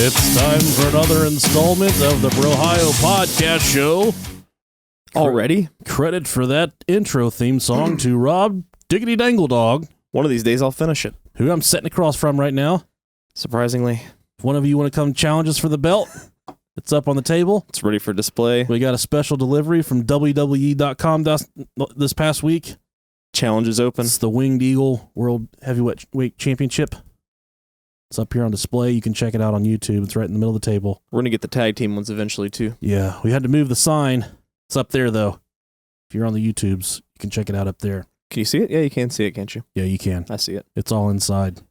It's time for another installment of the Brohio podcast show. Already? Credit for that intro theme song to Rob Diggity Dangle Dog. One of these days I'll finish it. Who I'm sitting across from right now. Surprisingly. If one of you want to come challenge us for the belt, it's up on the table. It's ready for display. We got a special delivery from WWE.com this past week. Challenge is open. It's the Winged Eagle World Heavyweight Championship. It's up here on display. You can check it out on YouTube. It's right in the middle of the table. We're going to get the tag team ones eventually, too. Yeah, we had to move the sign. It's up there, though. If you're on the YouTubes, you can check it out up there. Can you see it? Yeah, you can see it, can't you? Yeah, you can. I see it. It's all inside.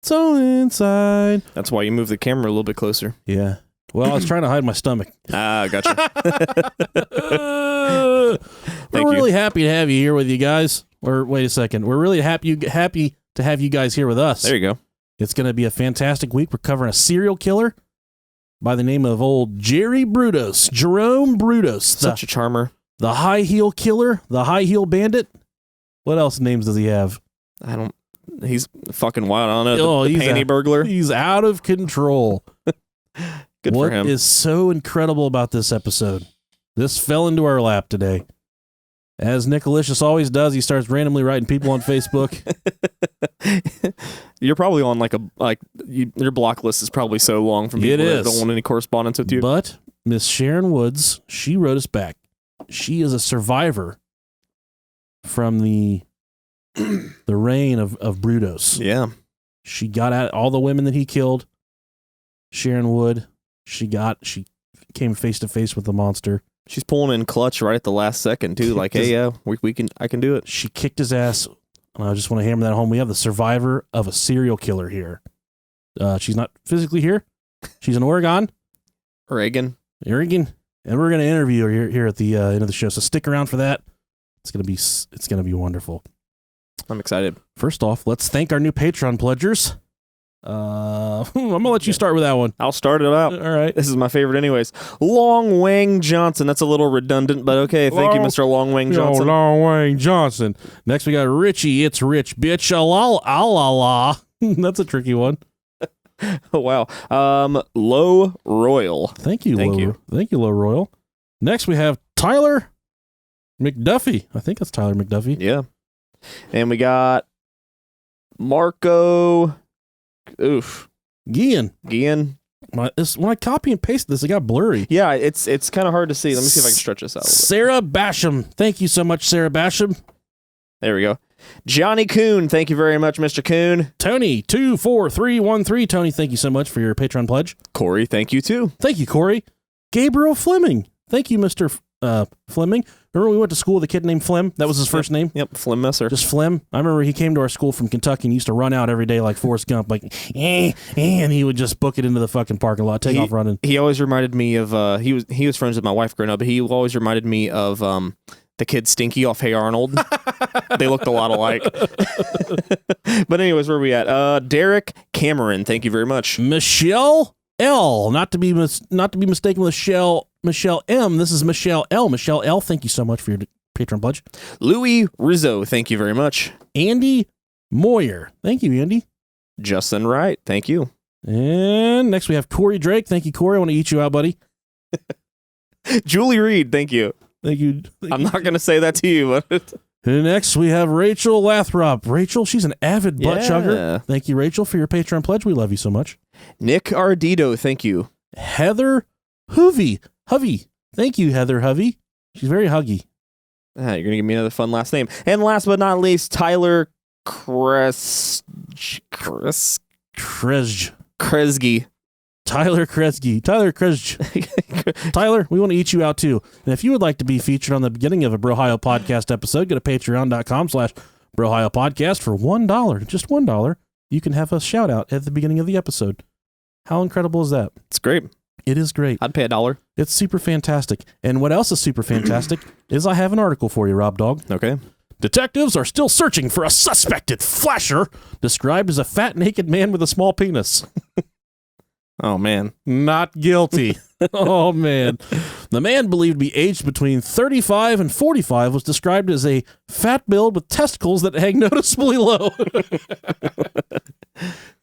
It's all inside. That's why you move the camera a little bit closer. Yeah. Well, I was trying to hide my stomach. Ah, gotcha. We're really happy to have you here with you guys. Or wait a second. We're really happy to have you guys here with us. There you go. It's going to be a fantastic week. We're covering a serial killer by the name of old Jerry Brudos. Jerome Brudos. Such a charmer. The high heel killer, the high heel bandit. What else names does he have? He's fucking wild on it. The panty burglar. He's out of control. Good for him. What is so incredible about this episode? This fell into our lap today. As Nicolicious always does, he starts randomly writing people on Facebook. You're probably on your block list is probably so long from people that don't want any correspondence with you. But Miss Sharon Woods, she wrote us back. She is a survivor from the reign of Brudos. Yeah. She got at all the women that he killed. Sharon Wood, she came face to face with the monster. She's pulling in clutch right at the last second too. Like, hey, yeah, I can do it. She kicked his ass. And I just want to hammer that home. We have the survivor of a serial killer here. She's not physically here. She's in Oregon. Oregon. And we're going to interview her here at the end of the show. So stick around for that. It's going to be wonderful. I'm excited. First off, let's thank our new Patreon pledgers. I'm going to let you start with that one. I'll start it out. All right. This is my favorite anyways. Long Wang Johnson. That's a little redundant, but okay. Thank you, Mr. Long Wang Johnson. Long Wang Johnson. Next, we got Richie. It's Rich, bitch. La. That's a tricky one. Oh, wow. Low Royal. Thank you, Low Royal. Next, we have Tyler McDuffie. I think that's Tyler McDuffie. Yeah. And we got Marco... Gian. When I copy and paste this, it got blurry. Yeah, it's kind of hard to see. Let me see if I can stretch this out a little bit. Sarah Basham. Thank you so much, Sarah Basham. There we go. Johnny Coon. Thank you very much, Mr. Coon. Tony 24313. Tony, thank you so much for your Patreon pledge. Corey, thank you too. Thank you, Corey. Gabriel Fleming. Thank you, Mr. Fleming. Remember we went to school with a kid named Flem? That was his first name? Yep, Flem Messer. Just Flem. I remember he came to our school from Kentucky and used to run out every day like Forrest Gump, like, and he would just book it into the fucking parking lot, take off running. He always reminded me of, he was friends with my wife growing up, but he always reminded me of the kid Stinky off Hey Arnold. They looked a lot alike. But anyways, where are we at? Derek Cameron, thank you very much. Michelle L. Not to be mistaken with Michelle M. This is Michelle L. Michelle L., thank you so much for your Patreon pledge. Louis Rizzo, thank you very much. Andy Moyer. Thank you, Andy. Justin Wright, thank you. And next we have Corey Drake. Thank you, Corey. I want to eat you out, buddy. Julie Reed, thank you. Thank you. I'm not going to say that to you. But and next we have Rachel Lathrop. Rachel, she's an avid butt chugger. Thank you, Rachel, for your Patreon pledge. We love you so much. Nick Ardito, thank you. Heather Hovey. Thank you, Heather Hovey. She's very huggy. You're going to give me another fun last name. And last but not least, Tyler Kresge. Tyler Kresge. Tyler, we want to eat you out too. And if you would like to be featured on the beginning of a Brohio podcast episode, go to patreon.com/Brohio podcast for $1. Just $1. You can have a shout out at the beginning of the episode. How incredible is that? It's great. It is great. I'd pay $1. It's super fantastic. And what else is super fantastic is I have an article for you, Rob Dog. Okay. Detectives are still searching for a suspected flasher described as a fat, naked man with a small penis. Oh, man. Not guilty. Oh, man. The man believed to be aged between 35 and 45 was described as a fat build with testicles that hang noticeably low.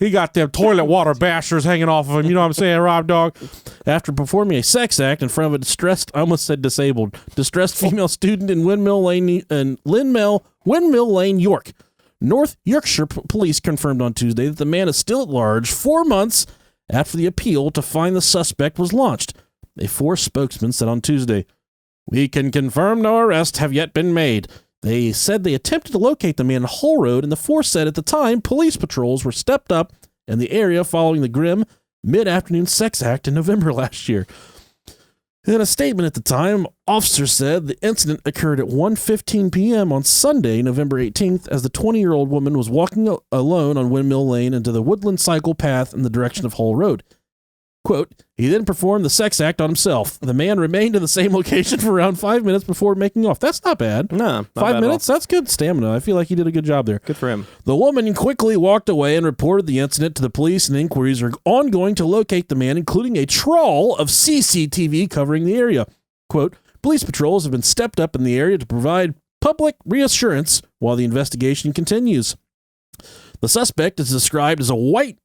He got them toilet water bashers hanging off of him. You know what I'm saying, Rob Dog? After performing a sex act in front of a distressed female student in Windmill Lane, York. North Yorkshire police confirmed on Tuesday that the man is still at large 4 months after the appeal to find the suspect was launched. A force spokesman said on Tuesday, "We can confirm no arrests have yet been made." They said they attempted to locate the man in Hull Road, and the force said at the time police patrols were stepped up in the area following the grim mid-afternoon sex act in November last year. In a statement at the time, officers said the incident occurred at 1:15 p.m. on Sunday, November 18th, as the 20-year-old woman was walking alone on Windmill Lane into the woodland cycle path in the direction of Hull Road. Quote, he then performed the sex act on himself. The man remained in the same location for around 5 minutes before making off. That's not bad. No, not 5 bad minutes? That's good stamina. I feel like he did a good job there. Good for him. The woman quickly walked away and reported the incident to the police, and inquiries are ongoing to locate the man, including a trawl of CCTV covering the area. Quote, police patrols have been stepped up in the area to provide public reassurance while the investigation continues. The suspect is described as white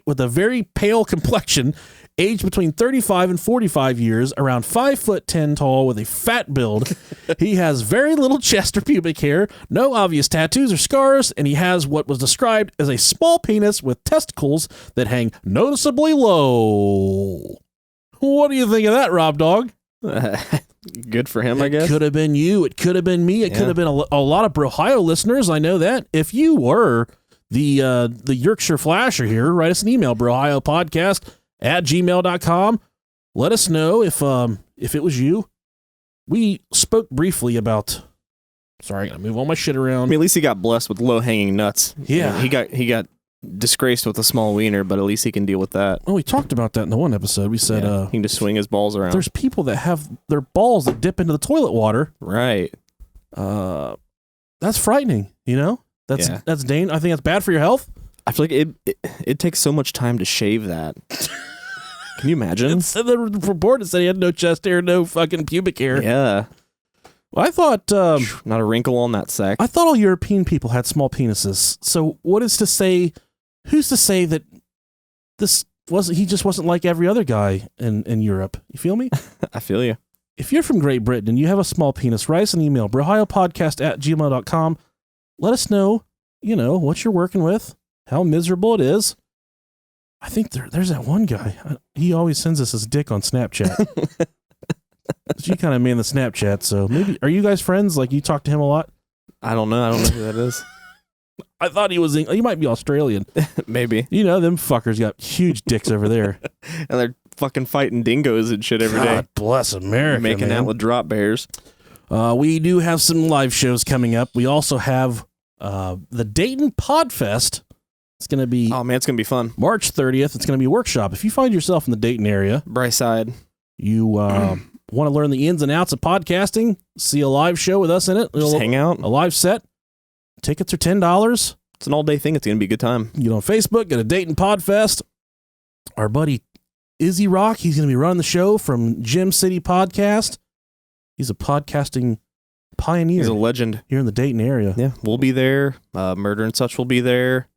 with a very pale complexion, aged between 35 and 45 years, around 5'10" tall with a fat build. He has very little chest or pubic hair, no obvious tattoos or scars, and he has what was described as a small penis with testicles that hang noticeably low. What do you think of that, Rob Dog? Good for him, I guess. It could have been you. It could have been me. It could have been a lot of Brohio listeners. I know that. If you were the Yorkshire Flasher here, write us an email, brohiopodcast@gmail.com. Let us know if it was you. We spoke briefly about. Sorry, I gotta move all my shit around. I mean, at least he got blessed with low-hanging nuts. Yeah. He got disgraced with a small wiener, but at least he can deal with that. Well, we talked about that in the one episode. We said he can just swing his balls around. There's people that have their balls that dip into the toilet water. Right. That's frightening, you know? That's dangerous. I think that's bad for your health. I feel like it takes so much time to shave that. Can you imagine? The report said he had no chest hair, no fucking pubic hair. Yeah. Well, I thought not a wrinkle on that sack. I thought all European people had small penises. So what is to say? Who's to say that this wasn't? He just wasn't like every other guy in Europe. You feel me? I feel you. If you're from Great Britain and you have a small penis, write us an email, brohiopodcast@gmail.com. Let us know, what you're working with, how miserable it is. I think there's that one guy. He always sends us his dick on Snapchat. You kind of man the Snapchat, so maybe, are you guys friends? Like, you talk to him a lot? I don't know. I don't know who that is. I thought he might be Australian. Maybe. Them fuckers got huge dicks over there. And they're fucking fighting dingoes and shit every day. God bless America, Making out with drop bears. We do have some live shows coming up. We also have the Dayton Podfest. It's going to be... Oh, man, it's going to be fun. March 30th. It's going to be a workshop. If you find yourself in the Dayton area... Brightside. You want to learn the ins and outs of podcasting, see a live show with us in it. Just hang out. A live set. Tickets are $10. It's an all-day thing. It's going to be a good time. Get on Facebook, get a Dayton Podfest. Our buddy Izzy Rock, he's going to be running the show from Gym City Podcast. He's a podcasting pioneer. He's a legend. Here in the Dayton area. Yeah, we'll be there. Murder and Such will be there.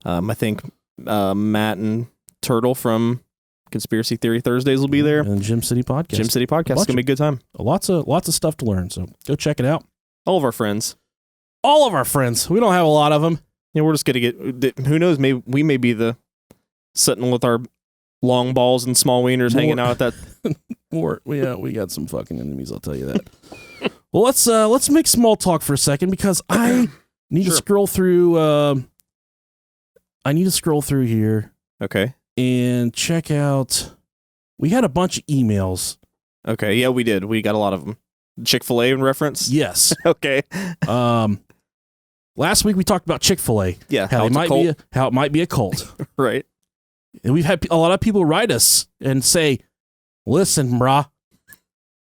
I think Matt and Turtle from Conspiracy Theory Thursdays will be there. And Gym City Podcast. Gym City Podcast. It's going to be a good time. Lots of stuff to learn, so go check it out. All of our friends. All of our friends. We don't have a lot of them. Yeah, we're just going to get... Who knows? Maybe we may be the... Sitting with our long balls and small wieners hanging out at that... We got some fucking enemies, I'll tell you that. Well, let's make small talk for a second, because I need to scroll through... I need to scroll through here. Okay. And check out... We had a bunch of emails. Okay, yeah, we did. We got a lot of them. Chick-fil-A in reference? Yes. Okay. Last week we talked about Chick-fil-A. Yeah, how it might be a cult. Right. And we've had a lot of people write us and say, listen, brah,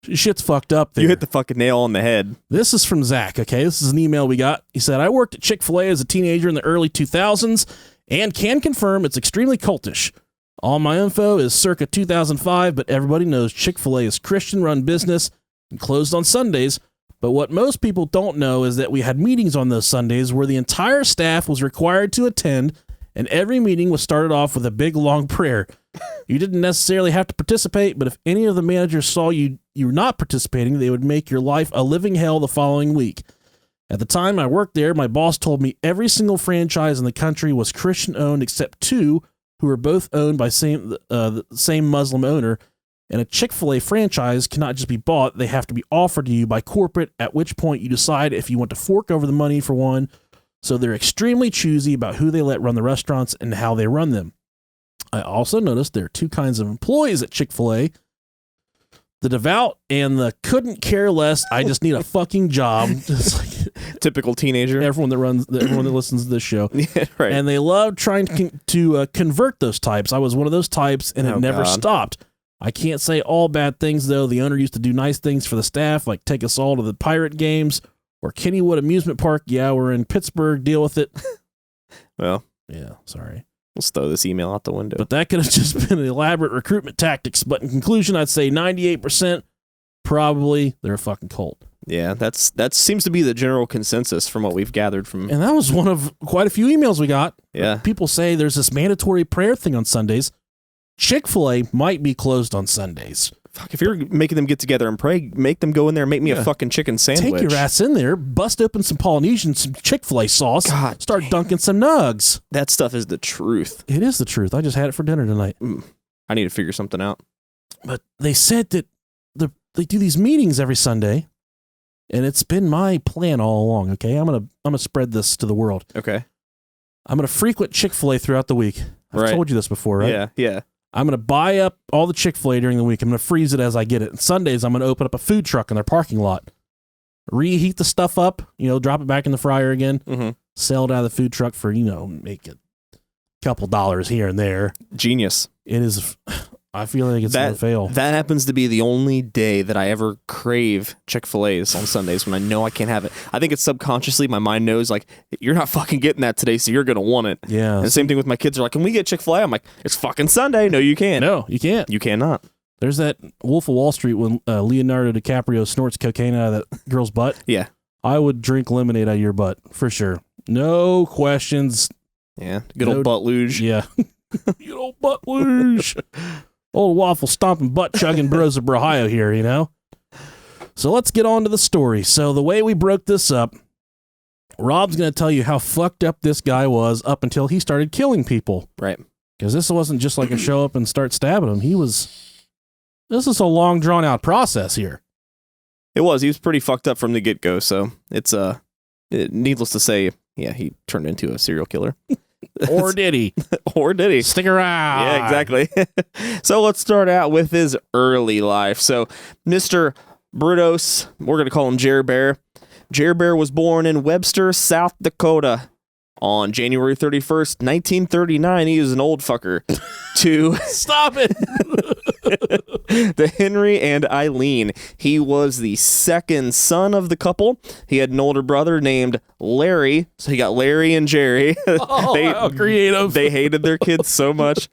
shit's fucked up there. You hit the fucking nail on the head. This is from Zach, okay? This is an email we got. He said, I worked at Chick-fil-A as a teenager in the early 2000s and can confirm it's extremely cultish. All my info is circa 2005, but everybody knows Chick-fil-A is Christian-run business and closed on Sundays. But what most people don't know is that we had meetings on those Sundays where the entire staff was required to attend, and every meeting was started off with a big long prayer. You didn't necessarily have to participate, but if any of the managers saw you were not participating, they would make your life a living hell the following week. At the time I worked there, my boss told me every single franchise in the country was Christian-owned except 2 who were both owned by the same Muslim owner, and a Chick-fil-A franchise cannot just be bought, they have to be offered to you by corporate, at which point you decide if you want to fork over the money for one. So they're extremely choosy about who they let run the restaurants and how they run them. I also noticed there are 2 kinds of employees at Chick-fil-A. The devout and the couldn't care less, I just need a fucking job. Just like typical teenager. Everyone that listens to this show. Yeah, right. And they love trying to convert those types. I was one of those types, and it never stopped. I can't say all bad things, though. The owner used to do nice things for the staff, like take us all to the Pirate games or Kennywood Amusement Park. Yeah, we're in Pittsburgh. Deal with it. Well. Yeah, sorry. Let's throw this email out the window. But that could have just been elaborate recruitment tactics. But in conclusion, I'd say 98% probably they're a fucking cult. Yeah, that seems to be the general consensus from what we've gathered from. And that was one of quite a few emails we got. Yeah. People say there's this mandatory prayer thing on Sundays. Chick-fil-A might be closed on Sundays. Fuck, if you're making them get together and pray, make them go in there and make me a fucking chicken sandwich. Take your ass in there, bust open some Polynesian, some Chick-fil-A sauce, God, start dunking some nugs. That stuff is the truth. It is the truth. I just had it for dinner tonight. I need to figure something out. But they said that they do these meetings every Sunday, and it's been my plan all along, okay? I'm gonna spread this to the world. Okay. I'm gonna frequent Chick-fil-A throughout the week. I've told you this before, right? Yeah. I'm going to buy up all the Chick-fil-A during the week. I'm going to freeze it as I get it. And Sundays, I'm going to open up a food truck in their parking lot. Reheat the stuff up, drop it back in the fryer again. Sell it out of the food truck for, make a couple dollars here and there. Genius. It is. I feel like it's going to fail. That happens to be the only day that I ever crave Chick-fil-A's on Sundays when I know I can't have it. I think it's subconsciously, my mind knows, like, you're not fucking getting that today, so you're going to want it. Yeah. And the same thing with my kids. They're like, can we get Chick-fil-A? I'm like, it's fucking Sunday. No, you can't. No, you can't. You cannot. There's that Wolf of Wall Street when Leonardo DiCaprio snorts cocaine out of that girl's butt. Yeah. I would drink lemonade out of your butt, for sure. No questions. Yeah. Good old butt luge. Yeah. Good old butt luge. Old waffle stomping, butt chugging Brudos of Brohio here, So let's get on to the story. So the way we broke this up, Rob's going to tell you how fucked up this guy was up until he started killing people. Right. Because this wasn't just like a show up and start stabbing them. This is a long, drawn out process here. It was. He was pretty fucked up from the get-go. So it's needless to say, yeah, he turned into a serial killer. Or did he? Or did he? Stick around. Yeah, exactly. So let's start out with his early life. So Mr. Brudos, we're going to call him Jer Bear. Jer Bear was born in Webster, South Dakota on January 31st, 1939. He is an old fucker. Stop it. To Henry and Eileen. He was the second son of the couple. He had an older brother named Larry. So he got Larry and Jerry. How creative. They hated their kids so much.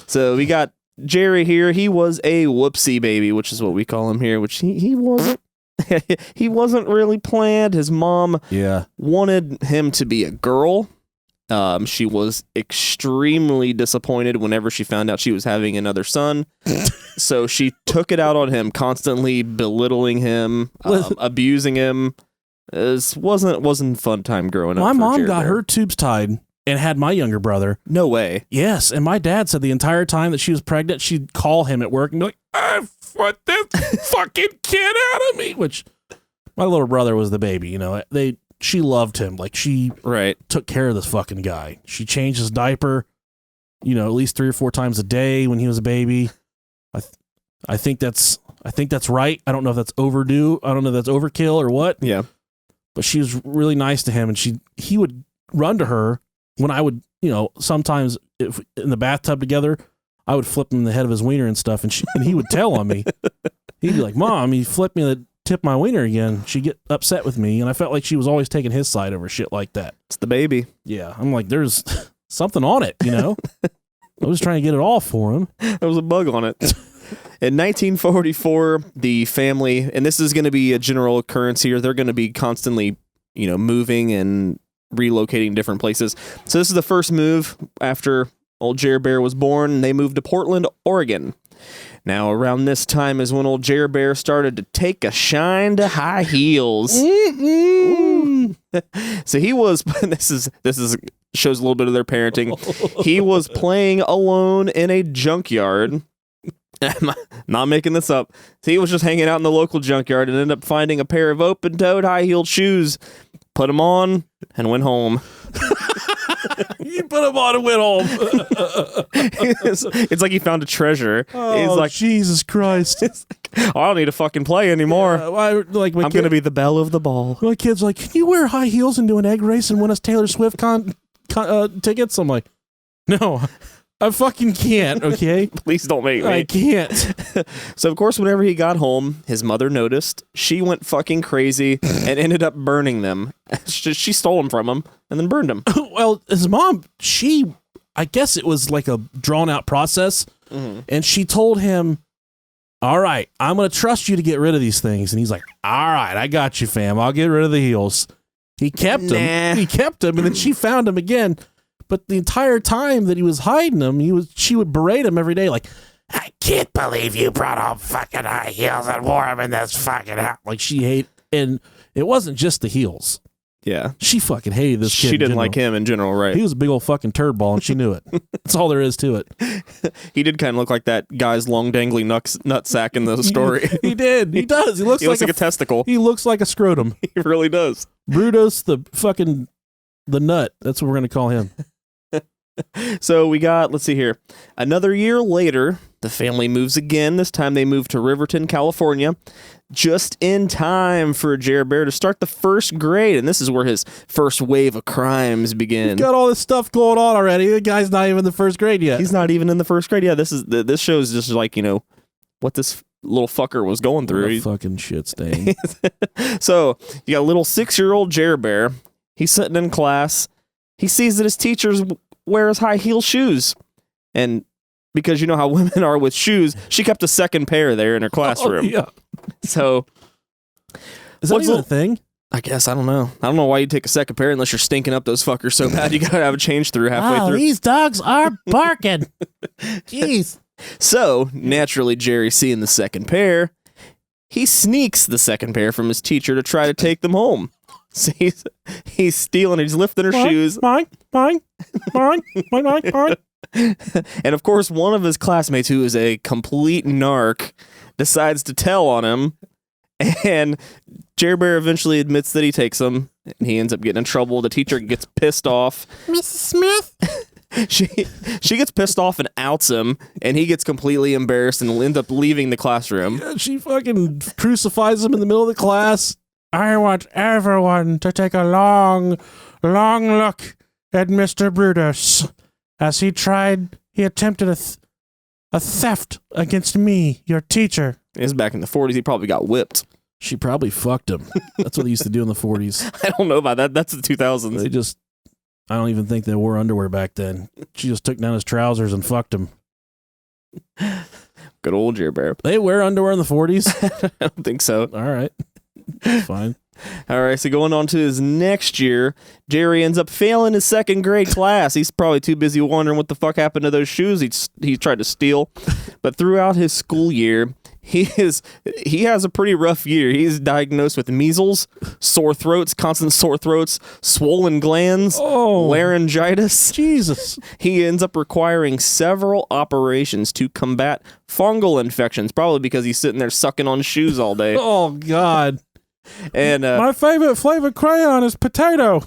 So we got Jerry here. He was a whoopsie baby, which is what we call him here, which he wasn't. He wasn't really planned. His mom wanted him to be a girl. She was extremely disappointed whenever she found out she was having another son. So she took it out on him, constantly belittling him, abusing him. It wasn't a fun time growing up. My mom got her tubes tied and had my younger brother. No way. Yes, and my dad said the entire time that she was pregnant, she'd call him at work and be like, I put this fucking kid out of me. Which my little brother was the baby, She loved him. Like, she took care of this fucking guy. She changed his diaper, at least 3 or 4 times a day when he was a baby. I think that's right. I don't know if that's overdue. I don't know if that's overkill or what. Yeah. But she was really nice to him, and he would run to her when I would, sometimes if in the bathtub together, I would flip him in the head of his wiener and stuff, and he would tell on me. He'd be like, Mom, he flipped me the tip my wiener again. She'd get upset with me, and I felt like she was always taking his side over shit like that. It's the baby. Yeah, I'm like, there's something on it, I was trying to get it all for him. There was a bug on it. In 1944, the family, and this is going to be a general occurrence here, they're going to be constantly, moving and relocating different places. So this is the first move after old Jer Bear was born. They moved to Portland, Oregon. Now, around this time is when old Jer Bear started to take a shine to high heels. So he was, this is shows a little bit of their parenting. He was playing alone in a junkyard. I'm not making this up. So he was just hanging out in the local junkyard and ended up finding a pair of open-toed high-heeled shoes. Put them on and went home. You put them on and went home. It's like he found a treasure. Oh, he's like, Jesus Christ. I don't need to fucking play anymore. I'm going to be the belle of the ball. My kid's like, can you wear high heels and do an egg race and win us Taylor Swift tickets? I'm like, no, I fucking can't, okay? Please don't make me. I can't. So, of course, whenever he got home, his mother noticed. She went fucking crazy and ended up burning them. She stole them from him and then burned them. Well, his mom, I guess it was like a drawn-out process, and she told him, all right, I'm going to trust you to get rid of these things. And he's like, all right, I got you, fam. I'll get rid of the heels. He kept them. He kept them, and then she found him again. But the entire time that he was hiding them, she would berate him every day, like, I can't believe you brought home fucking high heels and wore them in this fucking house. Like, and it wasn't just the heels. Yeah. She fucking hated this kid. She didn't like him in general, right? He was a big old fucking turd ball, and she knew it. That's all there is to it. He did kind of look like that guy's long dangling nutsack in the story. He did. He does. He looks like a testicle. He looks like a scrotum. He really does. Brudos, the nut. That's what we're going to call him. So we got, let's see here. Another year later, the family moves again. This time they move to Riverton, California, just in time for Jer Bear to start the first grade. And this is where his first wave of crimes begin. He's got all this stuff going on already. The guy's not even in the first grade yet. He's not even in the first grade. Yeah, this shows just like, what this little fucker was going through. What a fucking shit stain. So you got a little 6-year-old Jer Bear. He's sitting in class. He sees that his teacher's wears high heel shoes, and because you know how women are with shoes, she kept a second pair there in her classroom. Oh, yeah. So is that even a thing? I guess I don't know why you'd take a second pair unless you're stinking up those fuckers so bad you gotta have a change through halfway through. These dogs are barking. Jeez. So naturally, Jerry, seeing the second pair, he sneaks the second pair from his teacher to try to take them home. So he's stealing, he's lifting her shoes. Mine. And of course, one of his classmates, who is a complete narc, decides to tell on him. And Jer Bear eventually admits that he takes them. And he ends up getting in trouble. The teacher gets pissed off. Mrs. Smith? She gets pissed off and outs him. And he gets completely embarrassed and will end up leaving the classroom. Yeah, she fucking crucifies him in the middle of the class. I want everyone to take a long, long look at Mr. Brudos as he attempted a theft against me, your teacher. It was back in the 40s. He probably got whipped. She probably fucked him. That's what they used to do in the 40s. I don't know about that. That's the 2000s. I don't even think they wore underwear back then. She just took down his trousers and fucked him. Good old Jer Bear. They wear underwear in the 40s? I don't think so. All right. That's fine. All right, so going on to his next year, Jerry ends up failing his second grade class. He's probably too busy wondering what the fuck happened to those shoes he tried to steal. But throughout his school year, he has a pretty rough year. He's diagnosed with measles, sore throats, constant sore throats, swollen glands, laryngitis. Jesus. He ends up requiring several operations to combat fungal infections, probably because he's sitting there sucking on shoes all day. Oh, God. And my favorite flavor crayon is potato.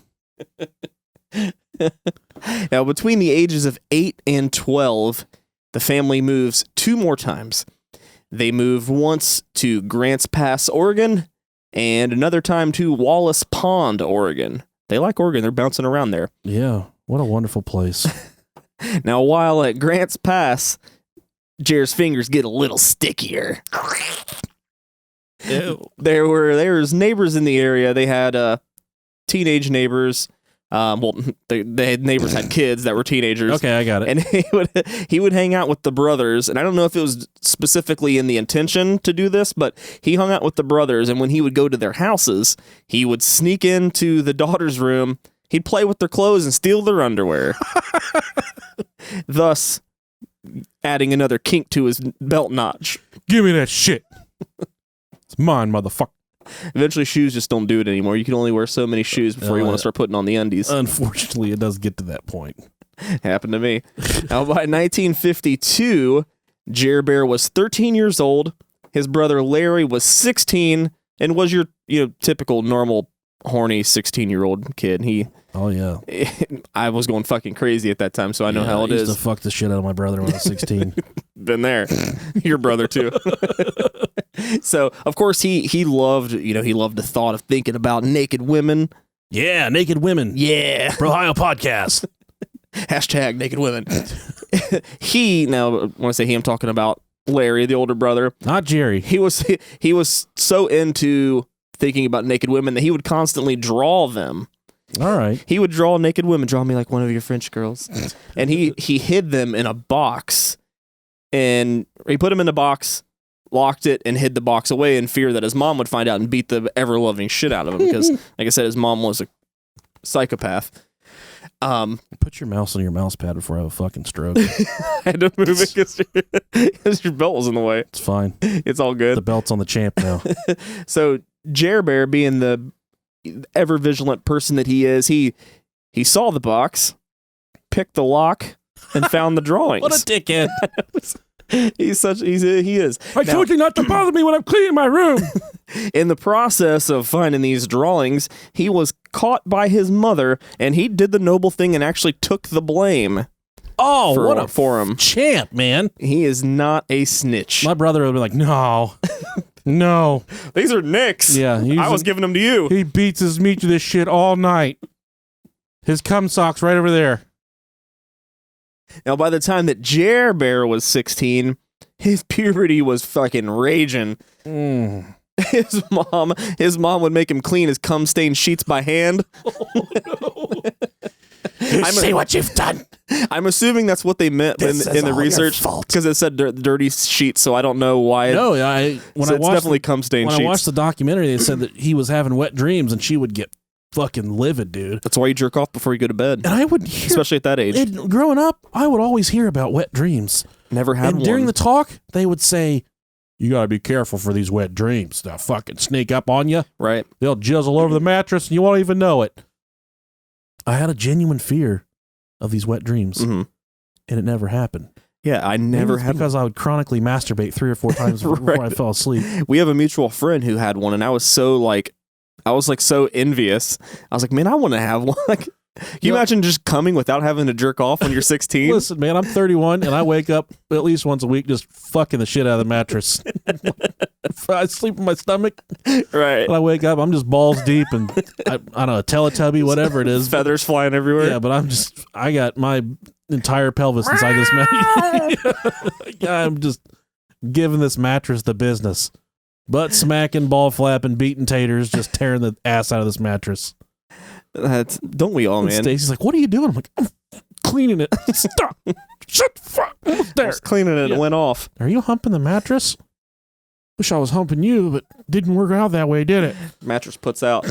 Now, between the ages of 8 and 12, the family moves 2 more times. They moved once to Grants Pass, Oregon, and another time to Wallace Pond, Oregon. They like Oregon. They're bouncing around there. Yeah, what a wonderful place. Now, while at Grants Pass, Jer's fingers get a little stickier. Ew. There was neighbors in the area. They had teenage neighbors. They had neighbors had kids that were teenagers. Okay, I got it. And he would hang out with the brothers. And I don't know if it was specifically in the intention to do this, but he hung out with the brothers. And when he would go to their houses, he would sneak into the daughter's room He'd play with their clothes and steal their underwear. Thus, adding another kink to his belt notch. Give me that shit. It's mine, motherfucker. Eventually, shoes just don't do it anymore. You can only wear so many shoes before you want to start putting on the undies. Unfortunately, it does get to that point. Happened to me. Now, by 1952, Jer Bear was 13 years old. His brother Larry was 16 and was your typical normal horny 16-year-old kid. Oh yeah. I was going fucking crazy at that time, so I know how it is. I used to fuck the shit out of my brother when I was 16. Been there. Your brother too. So of course he loved the thought of thinking about naked women. Yeah, naked women. Yeah. Brohio podcast. Hashtag naked women. Now when I say he, I'm talking about Larry, the older brother. Not Jerry. He was so into thinking about naked women that he would constantly draw them. All right. He would draw naked women, draw me like one of your French girls. And he hid them in a box. And he put them in a box, locked it, and hid the box away in fear that his mom would find out and beat the ever-loving shit out of him. Because, like I said, his mom was a psychopath. Put your mouse on your mouse pad before I have a fucking stroke. I had to move it because your belt was in the way. It's fine. It's all good. The belt's on the champ now. So Jer Bear, being the ever vigilant person that he is, he saw the box, picked the lock, and found the drawings. What a dickhead. He is. I told you not to bother me when I'm cleaning my room. In the process of finding these drawings, he was caught by his mother, and he did the noble thing and actually took the blame. Oh, what a for him. Champ, man. He is not a snitch. My brother would be like, no. No. These are Nick's. Yeah. I was giving them to you. He beats his meat to this shit all night. His cum sock's right over there. Now, by the time that Jer Bear was 16, his puberty was fucking raging. His mom would make him clean his cum-stained sheets by hand. Oh, no. See what you've done. I'm assuming that's what they meant in the research because it said dirty sheets, so I don't know why. No, it's definitely cum-stained sheets. When I watched the documentary, they said that he was having wet dreams and she would get fucking livid, dude. That's why you jerk off before you go to bed. And I would hear, especially at that age. Growing up, I would always hear about wet dreams. Never had one. And during the talk, they would say, you got to be careful for these wet dreams. They'll fucking sneak up on you. Right. They'll jizzle over the mattress and you won't even know it. I had a genuine fear of these wet dreams, and it never happened. Yeah, I never had because I would chronically masturbate 3 or 4 times before I fell asleep. We have a mutual friend who had one, and I was so envious. I was like, man, I want to have one. Like, can you imagine just coming without having to jerk off when you're 16? Listen, man, I'm 31, and I wake up at least once a week just fucking the shit out of the mattress. I sleep in my stomach. Right. When I wake up, I'm just balls deep, and I don't know, a Teletubby, whatever it is. Feathers flying everywhere. Yeah, but I got my entire pelvis inside this mattress. I'm just giving this mattress the business. Butt smacking, ball flapping, beating taters, just tearing the ass out of this mattress. Don't we all, man? Stacy's like, what are you doing? I'm like, I'm cleaning it. Stop. Shut the fuck. Almost there. I was cleaning it and it went off. Are you humping the mattress? Wish I was humping you, but didn't work out that way, did it? Mattress puts out.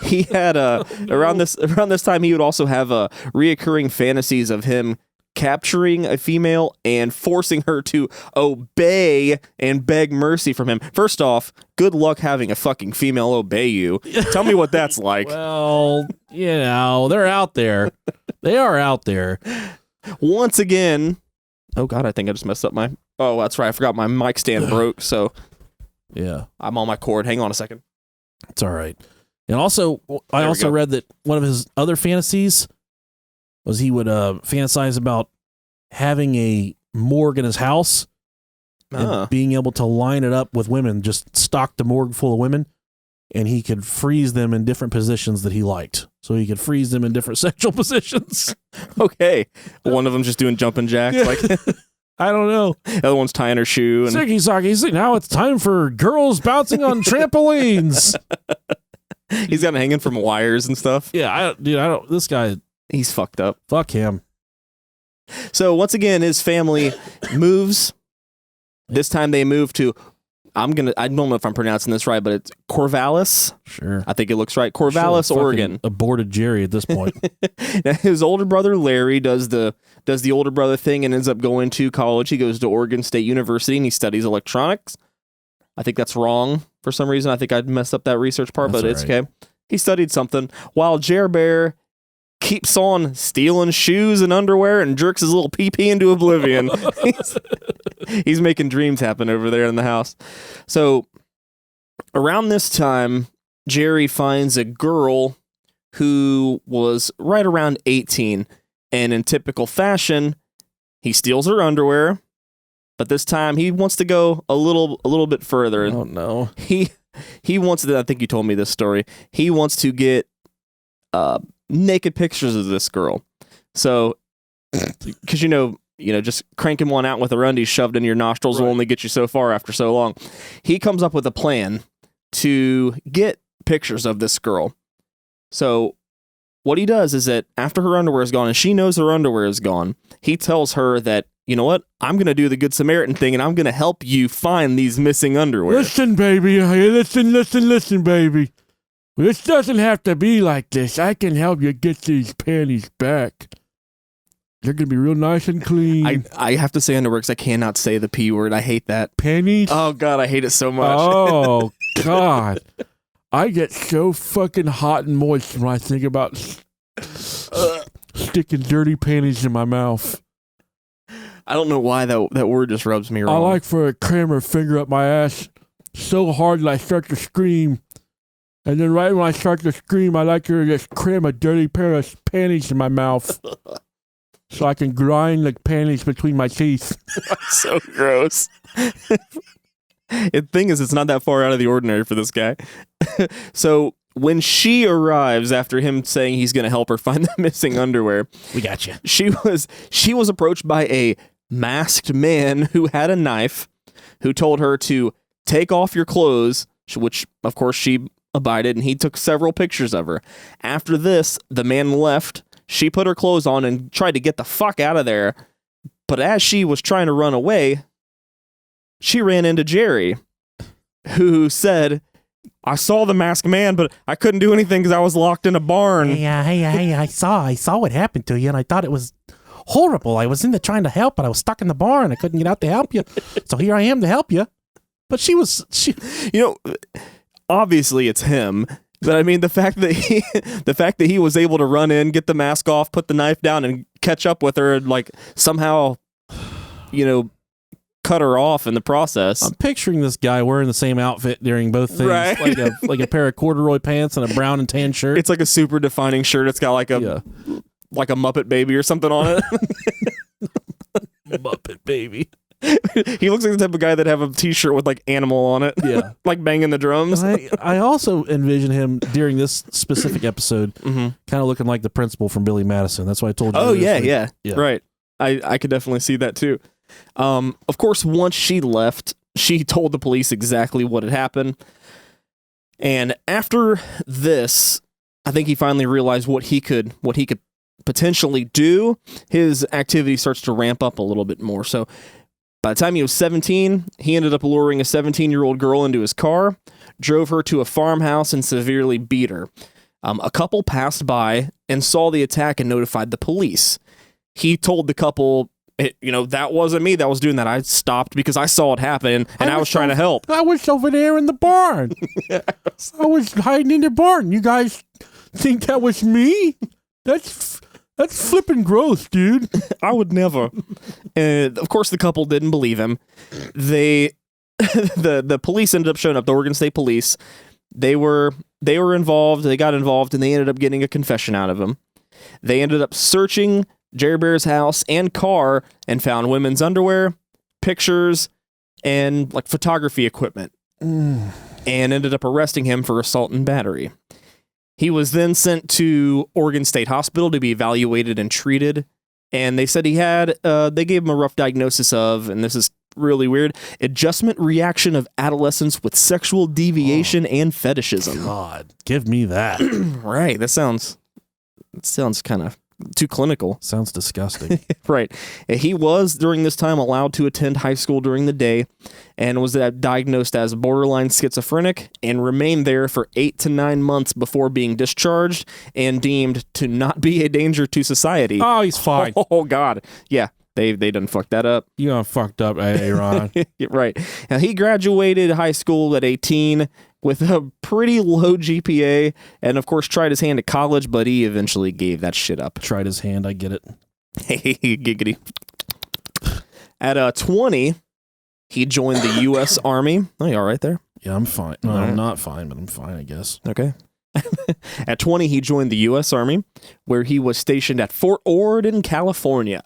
He had around this time he would also have reoccurring fantasies of him capturing a female and forcing her to obey and beg mercy from him. First off, good luck having a fucking female obey you. Tell me what that's like. Well, they're out there. They are out there. Once again, oh God, I think I just messed up my... Oh, that's right. I forgot my mic stand broke, so... Yeah. I'm on my cord. Hang on a second. It's all right. And also, I also read that one of his other fantasies was he would fantasize about having a morgue in his house and being able to line it up with women, just stock the morgue full of women, and he could freeze them in different positions that he liked. So he could freeze them in different sexual positions. Okay. One of them just doing jumping jacks. Like I don't know. The other one's tying her shoe. And Sicky, now it's time for girls bouncing on trampolines. He's got him hanging from wires and stuff. Yeah, this guy... He's fucked up. Fuck him. So once again, his family moves. This time they move to I don't know if I'm pronouncing this right, but it's Corvallis. Sure. I think it looks right. Corvallis, Sure, Oregon. Aborted Jerry at this point. Now, his older brother Larry does the older brother thing and ends up going to college. He goes to Oregon State University and he studies electronics. I think that's wrong for some reason. I think I messed up that research part, but it's okay. He studied something while Jer Bear keeps on stealing shoes and underwear and jerks his little pee-pee into oblivion. He's making dreams happen over there in the house. So around this time, Jerry finds a girl who was right around 18, and in typical fashion, he steals her underwear, but this time he wants to go a little bit further. Oh no. He wants to, I think you told me this story. He wants to get naked pictures of this girl. So, because just cranking one out with her undies shoved in your nostrils will only get you so far after so long. He comes up with a plan to get pictures of this girl. So what he does is that after her underwear is gone and she knows her underwear is gone, he tells her that, you know what, I'm going to do the Good Samaritan thing and I'm going to help you find these missing underwear. Listen, baby. Listen, baby. This doesn't have to be like this. I can help you get these panties back. They're going to be real nice and clean. I have to say underwear because I cannot say the P word. I hate that. Panties? Oh, God, I hate it so much. Oh, God. I get so fucking hot and moist when I think about sticking dirty panties in my mouth. I don't know why that word just rubs me wrong. I like for a cram her finger up my ass so hard that I start to scream. And then right when I start to scream, I like her to just cram a dirty pair of panties in my mouth so I can grind the panties between my teeth. So gross. The thing is, it's not that far out of the ordinary for this guy. So when she arrives after him saying he's going to help her find the missing underwear, We got you. she was approached by a masked man who had a knife, who told her to take off your clothes, which of course she abided, and he took several pictures of her. After this, the man left. She put her clothes on and tried to get the fuck out of there. But as she was trying to run away, she ran into Jerry, who said, I saw the masked man, but I couldn't do anything because I was locked in a barn. Hey, I saw what happened to you, and I thought it was horrible. I was in there trying to help, but I was stuck in the barn. I couldn't get out to help you. So here I am to help you. But she Obviously it's him. But I mean, the fact that he was able to run in, get the mask off, put the knife down, and catch up with her, and like somehow, cut her off in the process. I'm picturing this guy wearing the same outfit during both things, Right. like a pair of corduroy pants and a brown and tan shirt. It's like a super defining shirt. It's got like a Muppet baby or something on it. Muppet baby. He looks like the type of guy that have a t-shirt with like animal on it. Yeah. Like banging the drums. I also envision him during this specific episode kind of looking like the principal from Billy Madison. That's why I told you. Oh, yeah. Yeah. Right. I could definitely see that too. Of course, once she left, she told the police exactly what had happened. And after this, I think he finally realized what he could potentially do. His activity starts to ramp up a little bit more. So by the time he was 17, he ended up luring a 17-year-old girl into his car, drove her to a farmhouse, and severely beat her. A couple passed by and saw the attack and notified the police. He told the couple, that wasn't me that was doing that. I stopped because I saw it happen, and I was trying to help. I was over there in the barn. I was hiding in the barn. You guys think that was me? That's flipping gross, dude. I would never. And of course, the couple didn't believe him. The police ended up showing up. The Oregon State Police. They were involved. They got involved, and they ended up getting a confession out of him. They ended up searching Jerry Bear's house and car and found women's underwear, pictures, and like photography equipment, and ended up arresting him for assault and battery. He was then sent to Oregon State Hospital to be evaluated and treated. And they said he had, they gave him a rough diagnosis of, and this is really weird, adjustment reaction of adolescence with sexual deviation and fetishism. God, give me that. Right. That sounds kind of too clinical. Sounds disgusting. Right. He was, during this time, allowed to attend high school during the day and was diagnosed as borderline schizophrenic and remained there for 8 to 9 months before being discharged and deemed to not be a danger to society. Oh, he's fine. Oh, God. Yeah. They done fucked that up. You done fucked up, Aaron. Right. Now, he graduated high school at 18 with a pretty low GPA and, of course, tried his hand at college, but he eventually gave that shit up. Tried his hand. I get it. Hey, giggity. At 20, he joined the U.S. Army. Oh, you all right there? Yeah, I'm fine. No, I'm not fine, but I'm fine, I guess. Okay. At 20, he joined the U.S. Army, where he was stationed at Fort Ord in California.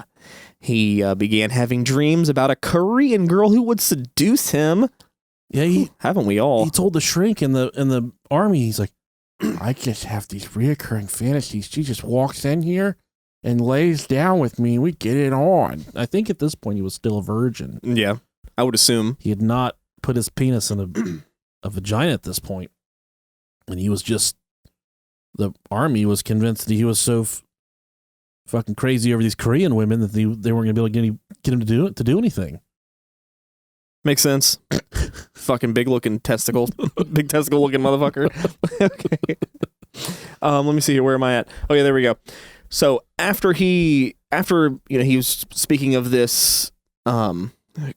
He began having dreams about a Korean girl who would seduce him. Yeah, haven't we all? He told the shrink in the army, he's like, I just have these reoccurring fantasies. She just walks in here and lays down with me and we get it on. I think at this point he was still a virgin. Yeah, I would assume. He had not put his penis in a vagina at this point. And he was just, the army was convinced that he was so fucking crazy over these Korean women that they weren't going to be able to get him to do anything. Makes sense. Fucking big looking testicle. Big testicle looking motherfucker. Okay. Let me see here. Where am I at? Oh yeah, there we go. So after he was speaking of this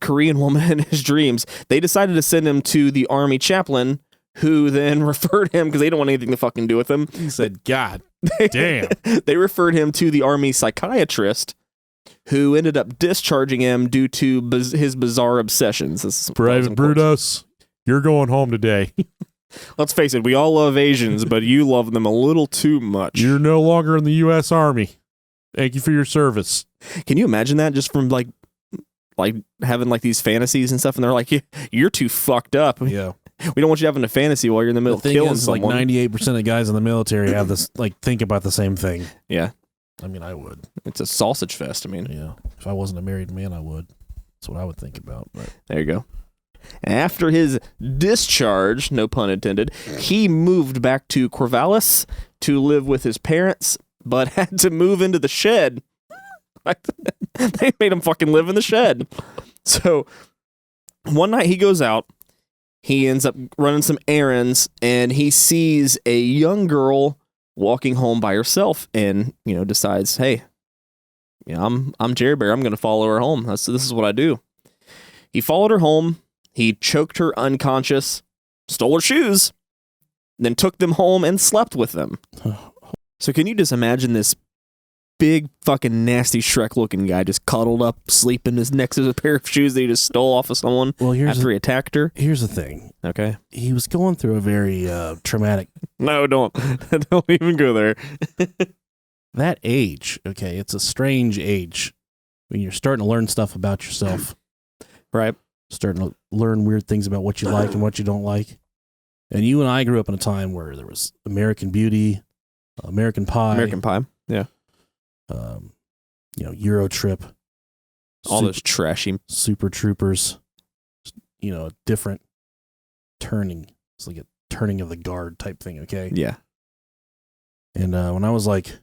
Korean woman in his dreams, they decided to send him to the army chaplain, who then referred him, because they don't want anything to fucking do with him. He said, God damn. They referred him to the army psychiatrist, who ended up discharging him due to his bizarre obsessions. Private Brudos, you're going home today. Let's face it, we all love Asians, but you love them a little too much. You're no longer in the U.S. Army. Thank you for your service. Can you imagine that, just from like having like these fantasies and stuff, and they're like, you're too fucked up. Yeah. We don't want you having a fantasy while you're in the middle of killing someone. Like 98% of guys in the military have this, like, think about the same thing. Yeah. I mean, I would. It's a sausage fest. I mean, yeah. If I wasn't a married man, I would. That's what I would think about. But there you go. After his discharge, no pun intended, he moved back to Corvallis to live with his parents, but had to move into the shed. They made him fucking live in the shed. So one night he goes out. He ends up running some errands, and he sees a young girl walking home by herself, and decides, hey, I'm Jerry Bear. I'm going to follow her home. This is what I do. He followed her home. He choked her unconscious, stole her shoes, then took them home and slept with them. So can you just imagine this big fucking nasty Shrek looking guy just cuddled up, sleeping next to a pair of shoes that he just stole off of someone after he attacked her? Here's the thing. Okay. He was going through a very traumatic... No, don't even go there. That age, okay, it's a strange age when you're starting to learn stuff about yourself. Right. Starting to learn weird things about what you like and what you don't like. And you and I grew up in a time where there was American Beauty, American Pie. American Pie, yeah. Euro Trip. All those trashy. Super Troopers. A different turning. It's like a turning of the guard type thing, okay? Yeah. And when I was like,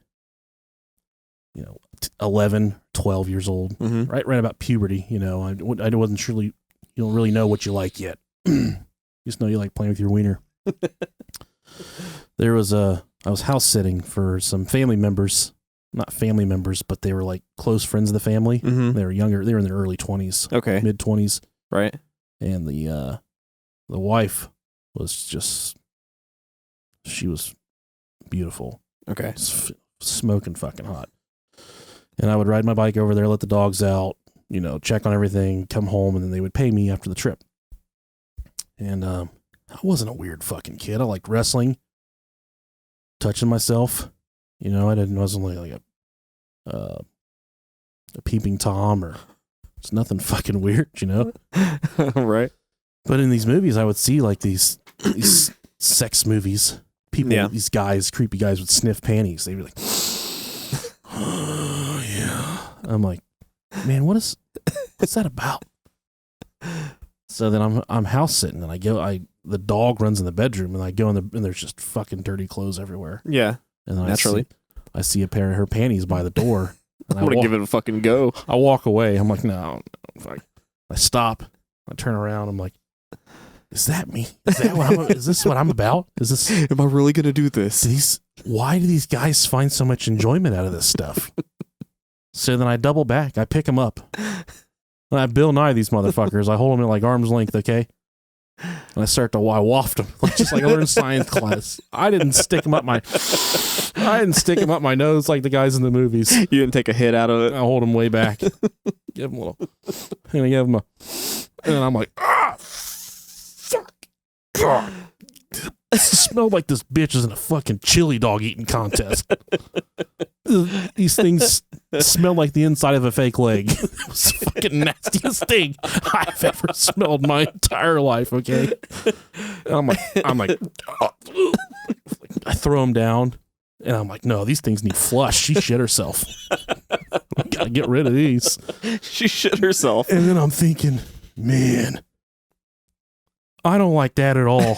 11, 12 years old, right about puberty, I wasn't surely, you don't really know what you like yet. You just know you like playing with your wiener. I was house sitting for some family members, not family members, but they were like close friends of the family. Mm-hmm. They were younger. They were in their early 20s. Okay. Mid 20s. Right. And the wife was just, she was beautiful. Okay. Smoking fucking hot. And I would ride my bike over there, let the dogs out, check on everything, come home, and then they would pay me after the trip. And I wasn't a weird fucking kid. I liked wrestling, touching myself. Wasn't like a peeping Tom or it's nothing fucking weird, Right. But in these movies, I would see like these sex movies. People, these guys, creepy guys would sniff panties. They'd be like, oh, yeah. I'm like, man, what's that about? So then I'm house sitting and the dog runs in the bedroom and I go in and there's just fucking dirty clothes everywhere. Yeah. And then naturally. I see a pair of her panties by the door. And I'm gonna give it a fucking go. I walk away. I'm like, no, fuck. I stop. I turn around. I'm like, is that me? Is this what I'm about? Is this? Am I really gonna do this? Why do these guys find so much enjoyment out of this stuff? So then I double back. I pick them up. And I Bill Nye these motherfuckers. I hold them at like arm's length, okay? And I waft them, just like I learned science class. I didn't stick them up my nose like the guys in the movies. You didn't take a hit out of it. I hold them way back. Give them a little, and I give them and I'm like, fuck, God. It smelled like this bitch is in a fucking chili dog eating contest. These things smell like the inside of a fake leg. It was the fucking nastiest thing I've ever smelled my entire life. Okay, and I'm like, I throw them down, and I'm like, no, these things need flush. She shit herself. We gotta get rid of these. She shit herself, and then I'm thinking, man, I don't like that at all.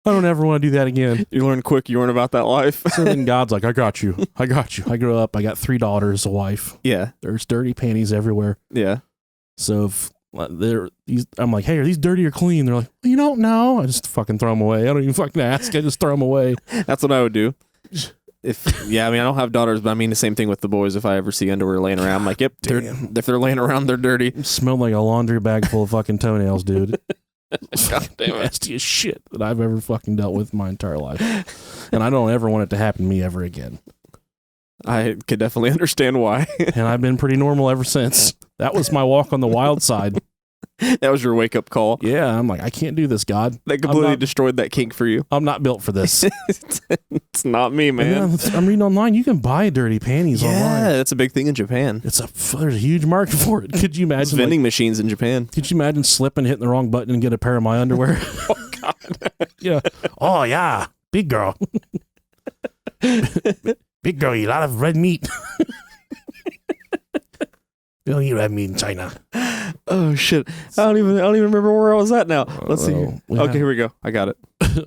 I don't ever want to do that again. You learn quick. You learn about that life. So then God's like, I got you. I grew up. I got 3 daughters, a wife. Yeah. There's dirty panties everywhere. Yeah. So if I'm like, hey, are these dirty or clean? They're like, well, you don't know. I just fucking throw them away. I don't even fucking ask. I just throw them away. That's what I would do. I don't have daughters, but I mean the same thing with the boys. If I ever see underwear laying around, I'm like, yep, if they're laying around, they're dirty. It smelled like a laundry bag full of fucking toenails, dude. God damn it. Nastiest shit that I've ever fucking dealt with in my entire life. And I don't ever want it to happen to me ever again. I could definitely understand why. And I've been pretty normal ever since. That was my walk on the wild side. That was your wake-up call. Yeah, I'm like, I can't do this, God. That completely destroyed that kink for you. I'm not built for this. It's not me, man. I'm reading online. You can buy dirty panties online. Yeah, that's a big thing in Japan. There's a huge market for it. Could you imagine? There's vending machines in Japan. Could you imagine slipping, hitting the wrong button, and get a pair of my underwear? Oh, God. Yeah. Oh, yeah. Big girl. Big girl, eat a lot of red meat. We don't eat red meat in China. Oh shit! I don't even remember where I was at now. Let's see. Okay, here we go. I got it.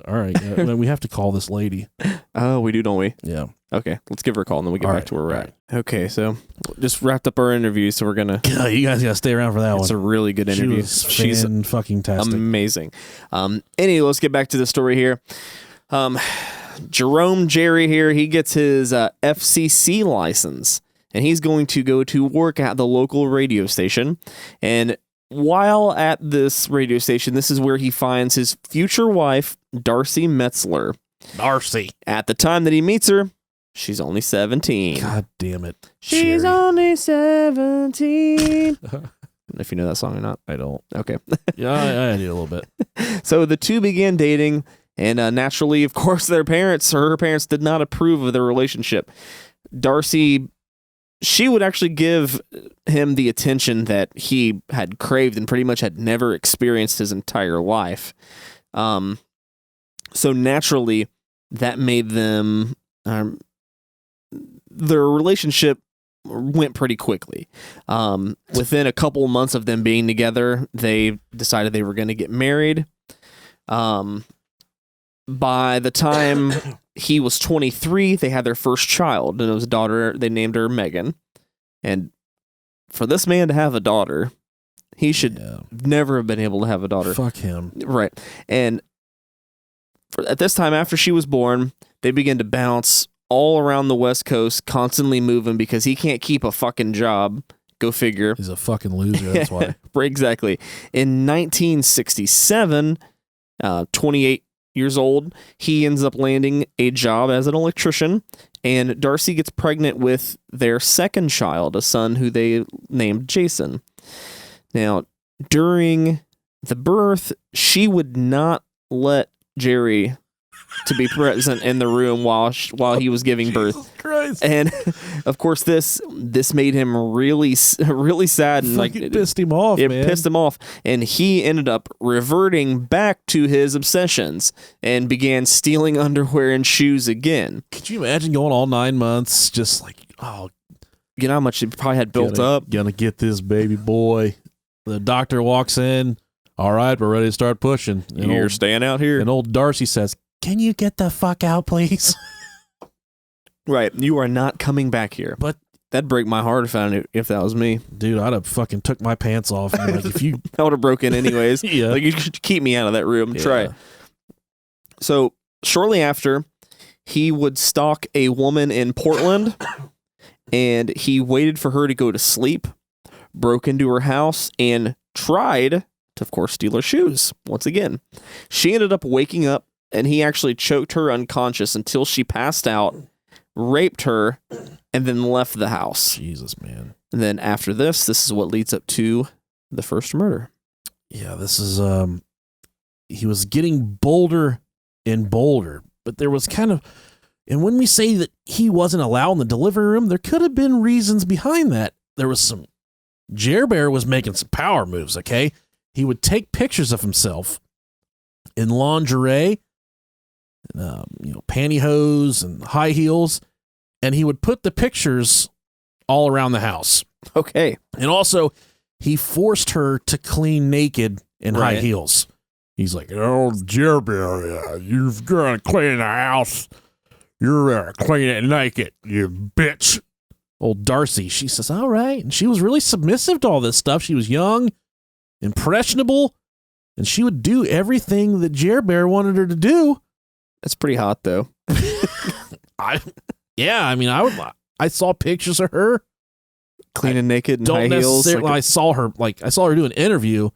All right, we have to call this lady. Oh, we do, don't we? Yeah. Okay, let's give her a call and then we get back to where we're at. Okay, so just wrapped up our interview, so we're gonna. Yeah, you guys gotta stay around for that one. It's a really good interview. She's fucking tastic. Amazing. Anyway, let's get back to the story here. Jerome Jerry here, he gets his FCC license. And he's going to go to work at the local radio station. And while at this radio station, this is where he finds his future wife, Darcy Metzler. Darcy. At the time that he meets her, she's only 17. God damn it. She's Sherry. only 17. I don't know if you know that song or not. I don't. Okay. Yeah, I do a little bit. So the two began dating. And naturally, of course, her parents did not approve of their relationship. Darcy... She would actually give him the attention that he had craved and pretty much had never experienced his entire life. So naturally, that made them... their relationship went pretty quickly. Within a couple months of them being together, they decided they were going to get married. By the time... he was 23. They had their first child, and it was a daughter. They named her Megan. And for this man to have a daughter, he should never have been able to have a daughter. Fuck him. Right. And at this time, after she was born, they began to bounce all around the West Coast, constantly moving because he can't keep a fucking job. Go figure. He's a fucking loser, that's why. Exactly. In 1967, 28 years old, he ends up landing a job as an electrician, and Darcy gets pregnant with their second child, a son who they named Jason. Now, during the birth, she would not let Jerry to be present in the room while he was giving birth. Christ. And of course, this made him really sad, and it pissed him off. It pissed him off, and he ended up reverting back to his obsessions and began stealing underwear and shoes again. Could you imagine going all 9 months just like, oh, you know how much he probably had built up? Gonna get this baby boy. The doctor walks in. All right, we're ready to start pushing. You're staying out here. And old Darcy says, "Can you get the fuck out, please?" Right. You are not coming back here. But that'd break my heart if that was me. dude, I'd have fucking took my pants off. And like, if you, I would have broken anyways. Yeah. Like, you should keep me out of that room. Try. So shortly after, he would stalk a woman in Portland, and he waited for her to go to sleep, broke into her house, and tried to, of course, steal her shoes. Once again, she ended up waking up, and he actually choked her unconscious until she passed out, raped her, and then left the house. Jesus, man. And then after this is what leads up to the first murder. Yeah, this is, he was getting bolder and bolder, but there was kind of, and when we say that he wasn't allowed in the delivery room, there could have been reasons behind that. There was some, Jer Bear was making some power moves, okay? He would take pictures of himself in lingerie, pantyhose and high heels, and he would put the pictures all around the house. Okay. And also, he forced her to clean naked in high heels. He's like, "Oh, Jer Bear, you've got to clean the house. You're clean it naked, you bitch." Old Darcy, she says, "All right." And she was really submissive to all this stuff. She was young, impressionable, and she would do everything that Jer Bear wanted her to do. That's pretty hot, though. I saw pictures of her clean and naked in high heels. I saw her do an interview.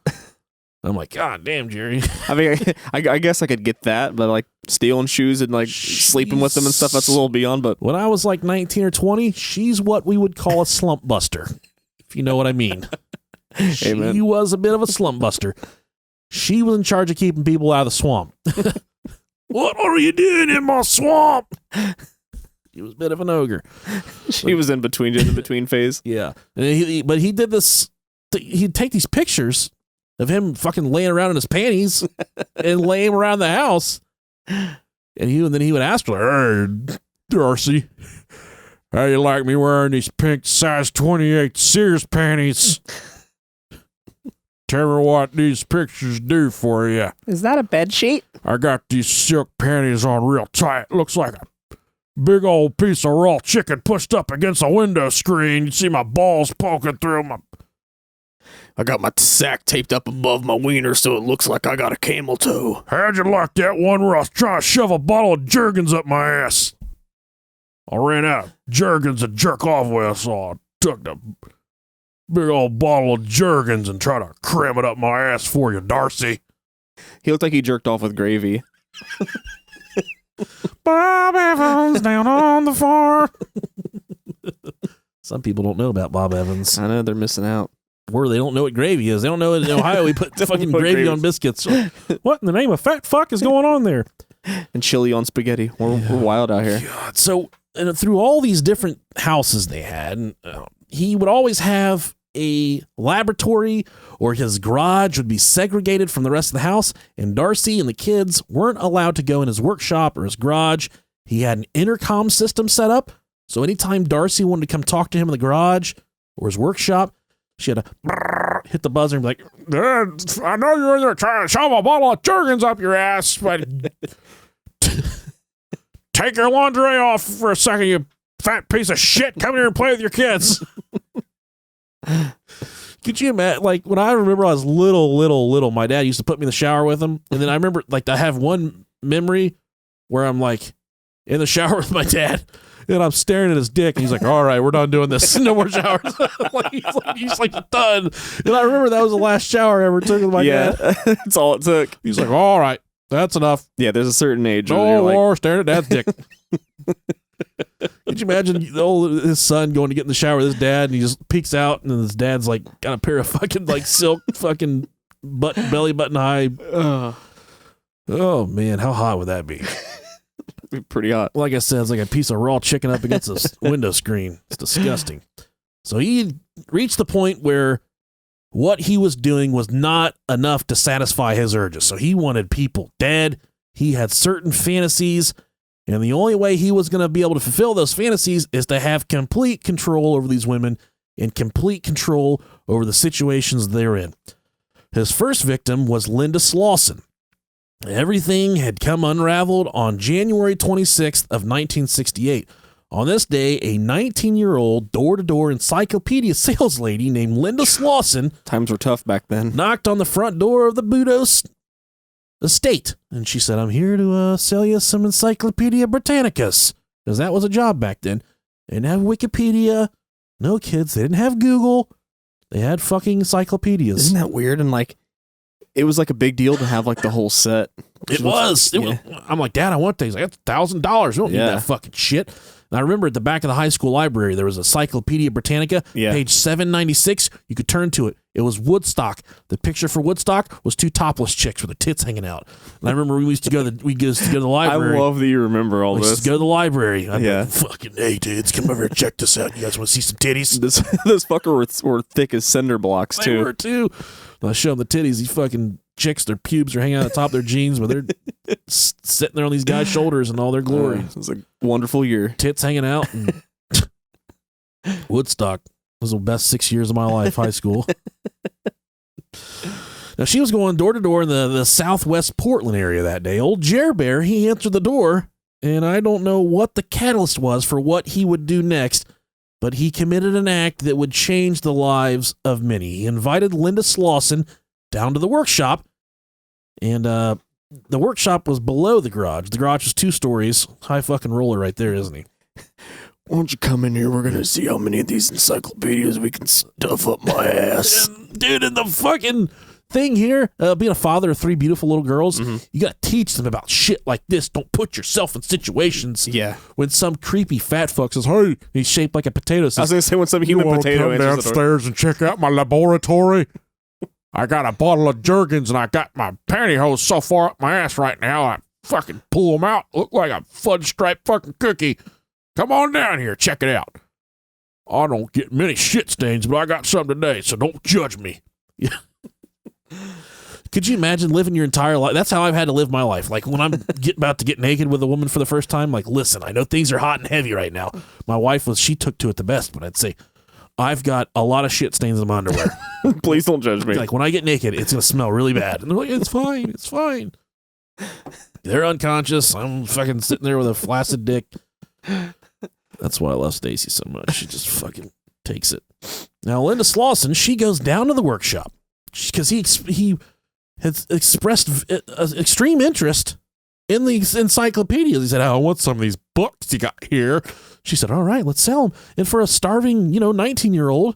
I'm like, God damn, Jerry. I mean, I guess I could get that, but like stealing shoes and like sleeping with them and stuff, that's a little beyond. But when I was like 19 or 20, she's what we would call a slump buster, if you know what I mean. Amen. She was a bit of a slump buster. She was in charge of keeping people out of the swamp. What are you doing in my swamp? He was a bit of an ogre. She was in between phase. Yeah. But he did this. He'd take these pictures of him fucking laying around in his panties and laying around the house. And then he would ask her, "Hey, Darcy, how you like me wearing these pink size 28 Sears panties? Tell me what these pictures do for you. Is that a bed sheet? I got these silk panties on real tight. Looks like a big old piece of raw chicken pushed up against a window screen. You see my balls poking through my... I got my sack taped up above my wiener so it looks like I got a camel toe." How'd you like that one where I was trying to shove a bottle of Jergens up my ass? I ran out of Jergens to jerk off with, so I took the big old bottle of Jergens and tried to cram it up my ass for you, Darcy. He looked like he jerked off with gravy. Bob Evans down on the farm. Some people don't know about Bob Evans. I know, they're missing out. Or they don't know what gravy is. They don't know in Ohio we put fucking gravy on biscuits. What in the name of fat fuck is going on there? And chili on spaghetti. We're wild out here. God. So through all these different houses they had, he would always have a laboratory, or his garage would be segregated from the rest of the house, and Darcy and the kids weren't allowed to go in his workshop or his garage. He had an intercom system set up, so anytime Darcy wanted to come talk to him in the garage or his workshop, she had to hit the buzzer and be like, "I know you're in there trying to shove a bottle of Jergens up your ass, but take your lingerie off for a second, you fat piece of shit. Come here and play with your kids." Could you imagine, like, when I remember I was little, my dad used to put me in the shower with him, and then I remember, like, I have one memory where I'm, like, in the shower with my dad, and I'm staring at his dick, and he's like, "All right, we're done doing this. No more showers." he's like, "Done." And I remember that was the last shower I ever took with my dad. That's all it took. He's like, "All right, that's enough. Yeah, there's a certain age. No more staring at dad's dick." Could you imagine his son going to get in the shower with his dad, and he just peeks out, and his dad's like got a pair of fucking like silk fucking belly button high. Oh man, how hot would that be? Pretty hot. Like I said, it's like a piece of raw chicken up against a window screen. It's disgusting. So he reached the point where what he was doing was not enough to satisfy his urges. So he wanted people dead. He had certain fantasies, and the only way he was going to be able to fulfill those fantasies is to have complete control over these women and complete control over the situations they're in. His first victim was Linda Slauson. Everything had come unraveled on January 26th of 1968. On this day, a 19-year-old door-to-door encyclopedia sales lady named Linda Slauson Times were tough back then. knocked on the front door of the Brudos estate. And she said, I'm here to sell you some Encyclopedia Britannicas. Because that was a job back then. They didn't have Wikipedia. No kids. They didn't have Google. They had fucking encyclopedias. Isn't that weird? And like, it was like a big deal to have like the whole set. It was. I'm like, Dad, I want things. Like, that's $1,000. You don't need that fucking shit. And I remember at the back of the high school library, there was a Encyclopedia Britannica, page 796. You could turn to it. It was Woodstock. The picture for Woodstock was two topless chicks with their tits hanging out. And I remember we used to go to the library. I love that you remember all this. We used to go to the library. I'd be like, fucking, hey, dudes, come over here, check this out. You guys want to see some titties? This fucker were thick as cinder blocks, too. They were, too. And I show them the titties. These fucking chicks, their pubes are hanging out on the top of their jeans, but they're sitting there on these guys' shoulders in all their glory. It was a wonderful year. Tits hanging out. And Woodstock was the best 6 years of my life, high school. Now, she was going door to door in the southwest Portland area that day. Old Jer Bear, he answered the door, and I don't know what the catalyst was for what he would do next, but he committed an act that would change the lives of many. He invited Linda Slauson down to the workshop, and the workshop was below the garage. The garage was 2 stories. High fucking roller right there, isn't he? Why don't you come in here? We're going to see how many of these encyclopedias we can stuff up my ass. Dude, and the fucking thing here, being a father of 3 beautiful little girls, you got to teach them about shit like this. Don't put yourself in situations when some creepy fat fuck says, hey, he's shaped like a potato. Says, I was going to say when some human potato come downstairs and check out my laboratory. I got a bottle of Jergens and I got my pantyhose so far up my ass right now, I fucking pull them out. Look like a fudge-striped fucking cookie. Come on down here, check it out. I don't get many shit stains, but I got some today, so don't judge me. Could you imagine living your entire life? That's how I've had to live my life. Like when I'm about to get naked with a woman for the first time, like, listen, I know things are hot and heavy right now. My wife she took to it the best, but I'd say, I've got a lot of shit stains in my underwear. Please don't judge me. Like when I get naked, it's going to smell really bad. And they're like, it's fine. It's fine. They're unconscious. I'm fucking sitting there with a flaccid dick. That's why I love Stacy so much. She just fucking takes it. Now, Linda Slauson, she goes down to the workshop because he has expressed extreme interest in the encyclopedias. He said, I want some of these books you got here. She said, all right, let's sell them. And for a starving, 19-year-old,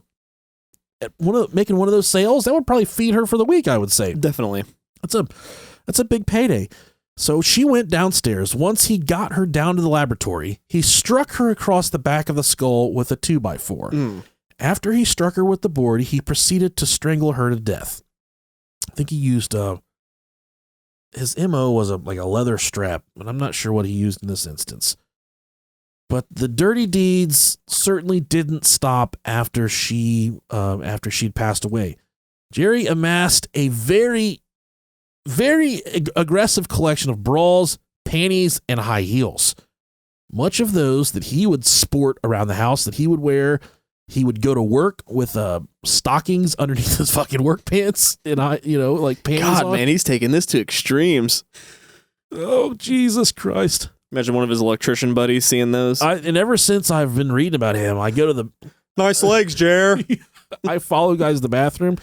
making one of those sales, that would probably feed her for the week, I would say. Definitely. That's a big payday. So she went downstairs. Once he got her down to the laboratory, he struck her across the back of the skull with a 2x4. After he struck her with the board, he proceeded to strangle her to death. I think he used his MO was like a leather strap, but I'm not sure what he used in this instance. But the dirty deeds certainly didn't stop after she'd passed away. Jerry amassed a very aggressive collection of bras, panties, and high heels. Much of those that he would sport around the house, that he would wear. He would go to work with stockings underneath his fucking work pants and like panties. God, on. Man, he's taking this to extremes. Oh, Jesus Christ. Imagine one of his electrician buddies seeing those. And ever since I've been reading about him, I go to the... Nice legs, Jer. I follow guys to the bathroom,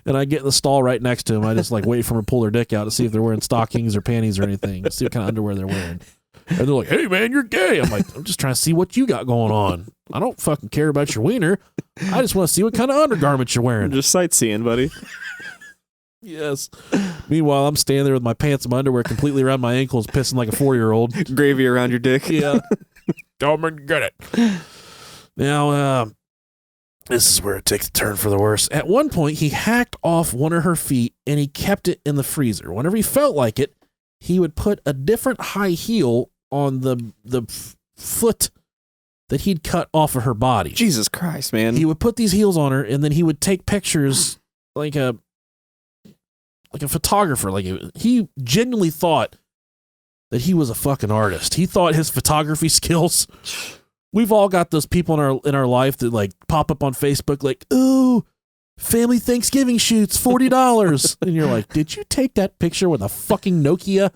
and I get in the stall right next to him. I just wait for them to pull their dick out to see if they're wearing stockings or panties or anything, see what kind of underwear they're wearing. And they're like, hey, man, you're gay. I'm like, I'm just trying to see what you got going on. I don't fucking care about your wiener. I just want to see what kind of undergarments you're wearing. Just sightseeing, buddy. Yes. Meanwhile, I'm standing there with my pants and my underwear completely around my ankles, pissing like a 4-year-old. Gravy around your dick. Yeah. Come and get it. Now, this is where it takes a turn for the worse. At one point, he hacked off one of her feet and he kept it in the freezer. Whenever he felt like it, he would put a different high heel on the foot that he'd cut off of her body. Jesus Christ, man. He would put these heels on her, and then he would take pictures like a photographer. Like he genuinely thought that he was a fucking artist. He thought his photography skills. We've all got those people in our life that like pop up on Facebook like, ooh, family Thanksgiving shoots, $40. And you're like, did you take that picture with a fucking Nokia?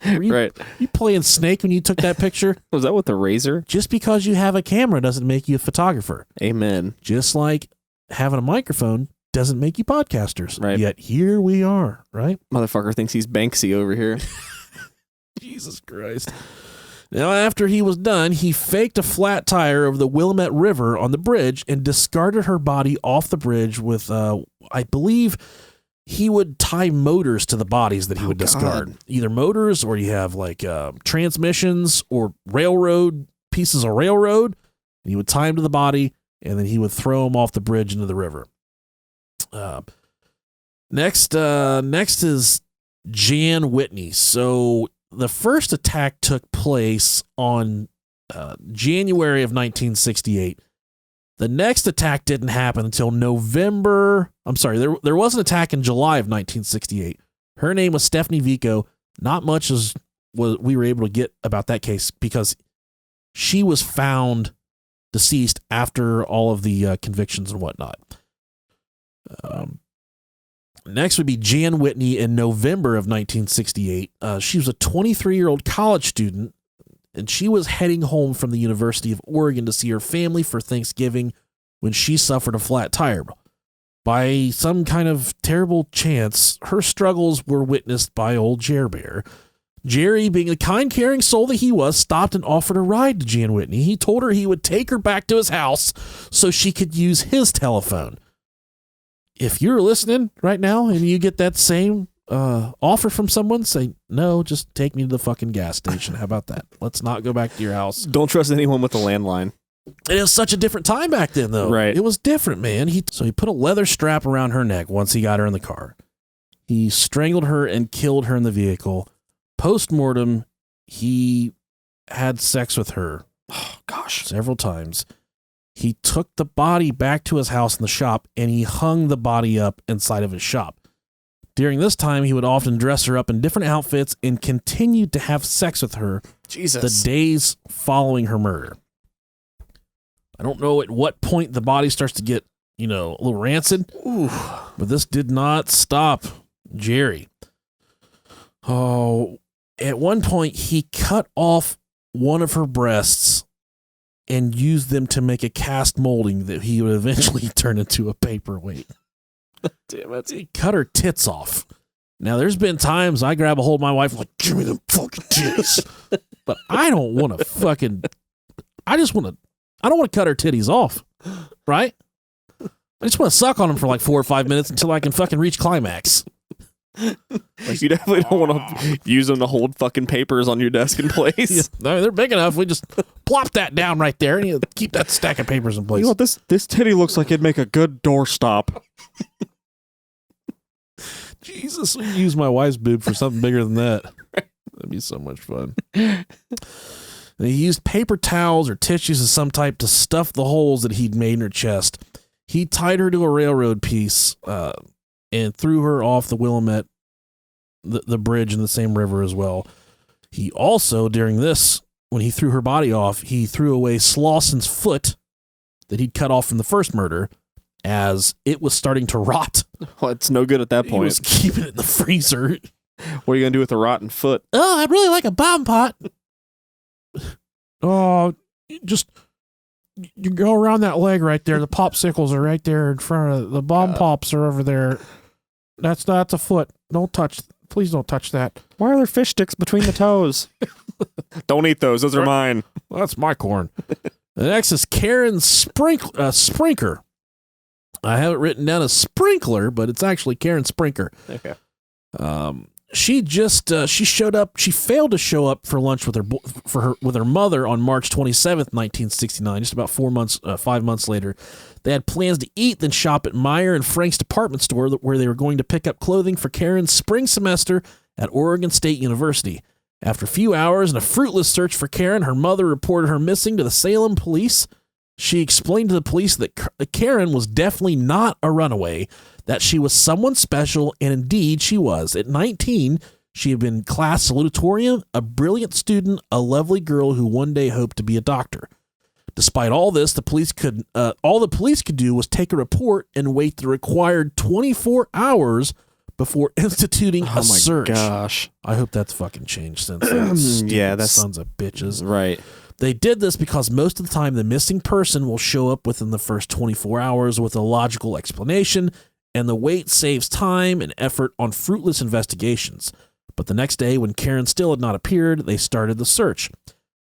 Right. You playing Snake when you took that picture? Was that with the razor? Just because you have a camera doesn't make you a photographer. Amen. Just like having a microphone doesn't make you podcasters. Right. Yet here we are, right? Motherfucker thinks he's Banksy over here. Jesus Christ. Now, after he was done, he faked a flat tire over the Willamette River on the bridge and discarded her body off the bridge with, I believe, he would tie motors to the bodies that he would discard. Either motors, or you have like transmissions or pieces of railroad. And he would tie them to the body, and then he would throw them off the bridge into the river. Next is Jan Whitney. So the first attack took place on January of 1968. The next attack didn't happen until November. I'm sorry, there was an attack in July of 1968. Her name was Stephanie Vico. Not much we were able to get about that case because she was found deceased after all of the convictions and whatnot. Next would be Jan Whitney in November of 1968. She was a 23-year-old college student, and she was heading home from the University of Oregon to see her family for Thanksgiving when she suffered a flat tire. By some kind of terrible chance, her struggles were witnessed by old Jer Bear. Jerry, being the kind, caring soul that he was, stopped and offered a ride to Jan Whitney. He told her he would take her back to his house so she could use his telephone. If you're listening right now and you get that same offer from someone, say, no, just take me to the fucking gas station. How about that? Let's not go back to your house. Don't trust anyone with a landline. It was such a different time back then, though. Right. It was different, man. So he put a leather strap around her neck once he got her in the car. He strangled her and killed her in the vehicle. Post-mortem, he had sex with her. Oh, gosh. Several times. He took the body back to his house in the shop, and he hung the body up inside of his shop. During this time, he would often dress her up in different outfits and continued to have sex with her the days following her murder. I don't know at what point the body starts to get, a little rancid. Ooh. But this did not stop Jerry. Oh, at one point, he cut off one of her breasts and used them to make a cast molding that he would eventually turn into a paperweight. Damn it. He cut her tits off. Now, there's been times I grab a hold of my wife like, give me them fucking tits. But I don't want to I don't want to cut her titties off, right? I just want to suck on them for like 4 or 5 minutes until I can fucking reach climax. Like, you definitely don't want to use them to hold fucking papers on your desk in place. Yeah, they're big enough. We just plop that down right there and keep that stack of papers in place. You know what, this titty looks like it'd make a good doorstop. Jesus, we use my wife's boob for something bigger than that. That'd be so much fun. And he used paper towels or tissues of some type to stuff the holes that he'd made in her chest. He tied her to a railroad piece and threw her off the Willamette, the bridge in the same river as well. He also, during this, when he threw her body off, he threw away Slauson's foot that he'd cut off from the first murder as it was starting to rot. Well, it's no good at that point. He was keeping it in the freezer. What are you going to do with a rotten foot? Oh, I'd really like a bomb pot. Oh, you go around that leg right there. The popsicles are right there in front of the bomb pops are over there. That's a foot. Please don't touch that. Why are there fish sticks between the toes? Don't eat those. Those are mine. Well, that's my corn. The next is Karen Sprinker. I have it written down as Sprinkler, but it's actually Karen Sprinker. Okay. She showed up. She failed to show up for lunch with her mother on March 27th, 1969. Just about 5 months later, they had plans to eat, then shop at Meyer and Frank's department store, where they were going to pick up clothing for Karen's spring semester at Oregon State University. After a few hours and a fruitless search for Karen, her mother reported her missing to the Salem police. She explained to the police that Karen was definitely not a runaway, that she was someone special, and indeed she was. At 19, she had been class salutatorian, a brilliant student, a lovely girl who one day hoped to be a doctor. Despite all this, all the police could do was take a report and wait the required 24 hours before instituting a search. Oh my gosh. I hope that's fucking changed since then. Yeah, that's sons of bitches. right. They did this because most of the time the missing person will show up within the first 24 hours with a logical explanation, and the wait saves time and effort on fruitless investigations. But the next day, when Karen still had not appeared, they started the search.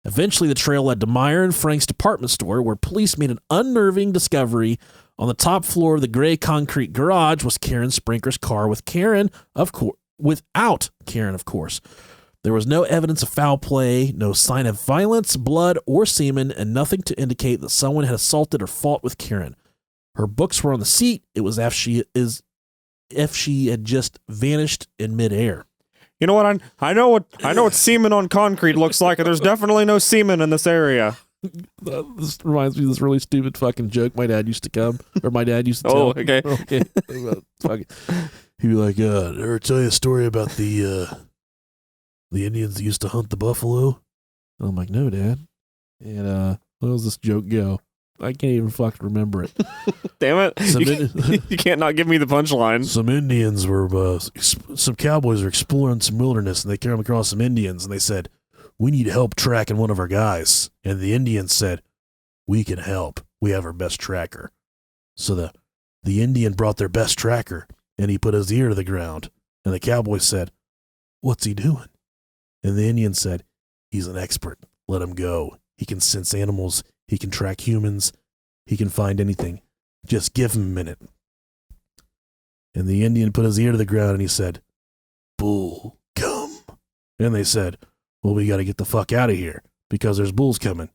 Eventually, the trail led to Meyer and Frank's department store, where police made an unnerving discovery. On the top floor of the gray concrete garage was Karen Sprinker's car with Karen, without Karen, of course. There was no evidence of foul play, no sign of violence, blood, or semen, and nothing to indicate that someone had assaulted or fought with Karen. Her books were on the seat. It was if she had just vanished in midair. You know what? I know what semen on concrete looks like, and there's definitely no semen in this area. This reminds me of this really stupid fucking joke my dad used to tell. Oh, okay. Fuck it. He'd be like, did I ever tell you a story about the Indians that used to hunt the buffalo? And I'm like, no, Dad. And how does this joke go? I can't even fucking remember it. Damn it. You can't not give me the punchline. Some Indians were, some cowboys were exploring some wilderness, and they came across some Indians, and they said, we need help tracking one of our guys. And the Indians said, we can help. We have our best tracker. So the Indian brought their best tracker, and he put his ear to the ground. And the cowboy said, what's he doing? And the Indian said, he's an expert. Let him go. He can sense animals. He can track humans. He can find anything. Just give him a minute. And the Indian put his ear to the ground and he said, bull, come. And they said, well, we got to get the fuck out of here because there's bulls coming.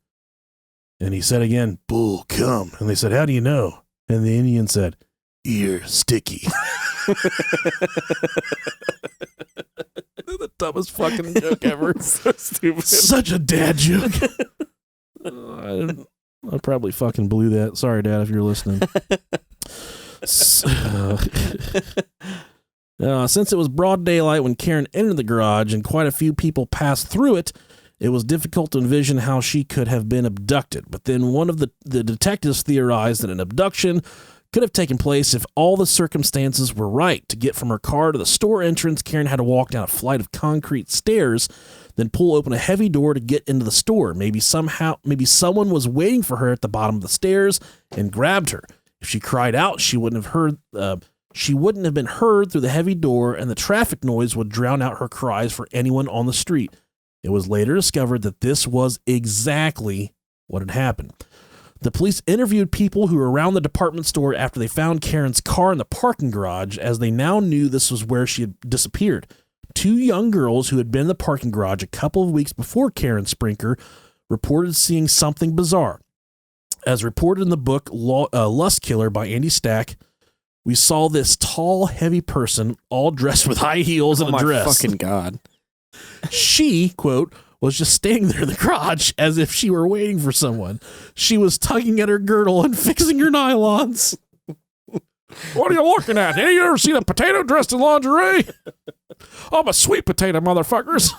And he said again, bull, come. And they said, how do you know? And the Indian said, ear sticky. The dumbest fucking joke ever. So stupid. Such a dad joke. I probably fucking blew that. Sorry, Dad, if you're listening. Since it was broad daylight when Karen entered the garage and quite a few people passed through it, it was difficult to envision how she could have been abducted. But then one of the detectives theorized that an abduction could have taken place if all the circumstances were right. To get from her car to the store entrance, Karen had to walk down a flight of concrete stairs, then pull open a heavy door to get into the store. Maybe someone was waiting for her at the bottom of the stairs and grabbed her. If she cried out, she wouldn't have been heard through the heavy door, and the traffic noise would drown out her cries for anyone on the street. It was later discovered that this was exactly what had happened. The police interviewed people who were around the department store after they found Karen's car in the parking garage, as they now knew this was where she had disappeared. Two young girls who had been in the parking garage a couple of weeks before Karen Sprinker reported seeing something bizarre. As reported in the book Lust Killer by Andy Stack, we saw this tall, heavy person all dressed with high heels and a dress. Oh my fucking God. She, quote, was just standing there in the garage as if she were waiting for someone. She was tugging at her girdle and fixing her nylons. What are you looking at? Have you ever seen a potato dressed in lingerie? I'm a sweet potato, motherfuckers.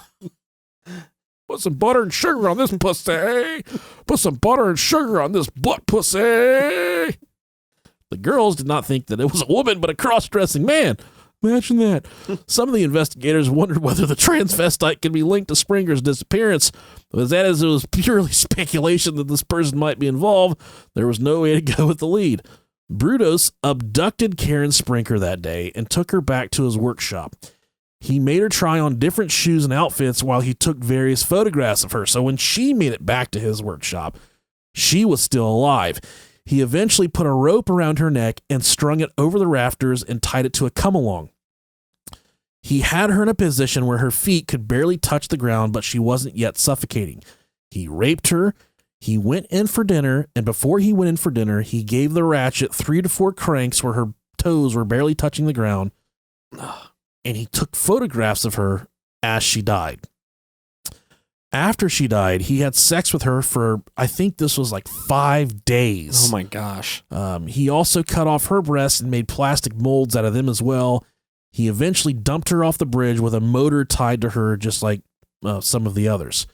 Put some butter and sugar on this pussy. Put some butter and sugar on this butt pussy. The girls did not think that it was a woman, but a cross-dressing man. Imagine that. Some of the investigators wondered whether the transvestite could be linked to Sprinker's disappearance. But as it was purely speculation that this person might be involved, there was no way to go with the lead. Brudos abducted Karen Sprinker that day and took her back to his workshop. He made her try on different shoes and outfits while he took various photographs of her. So when she made it back to his workshop, she was still alive. He eventually put a rope around her neck and strung it over the rafters and tied it to a come-along. He had her in a position where her feet could barely touch the ground, but she wasn't yet suffocating. He raped her. He went in for dinner, and before he went in for dinner, he gave the ratchet 3 to 4 cranks where her toes were barely touching the ground, and he took photographs of her as she died. After she died, he had sex with her for, I think this was like 5 days. Oh my gosh. He also cut off her breasts and made plastic molds out of them as well. He eventually dumped her off the bridge with a motor tied to her, just like some of the others.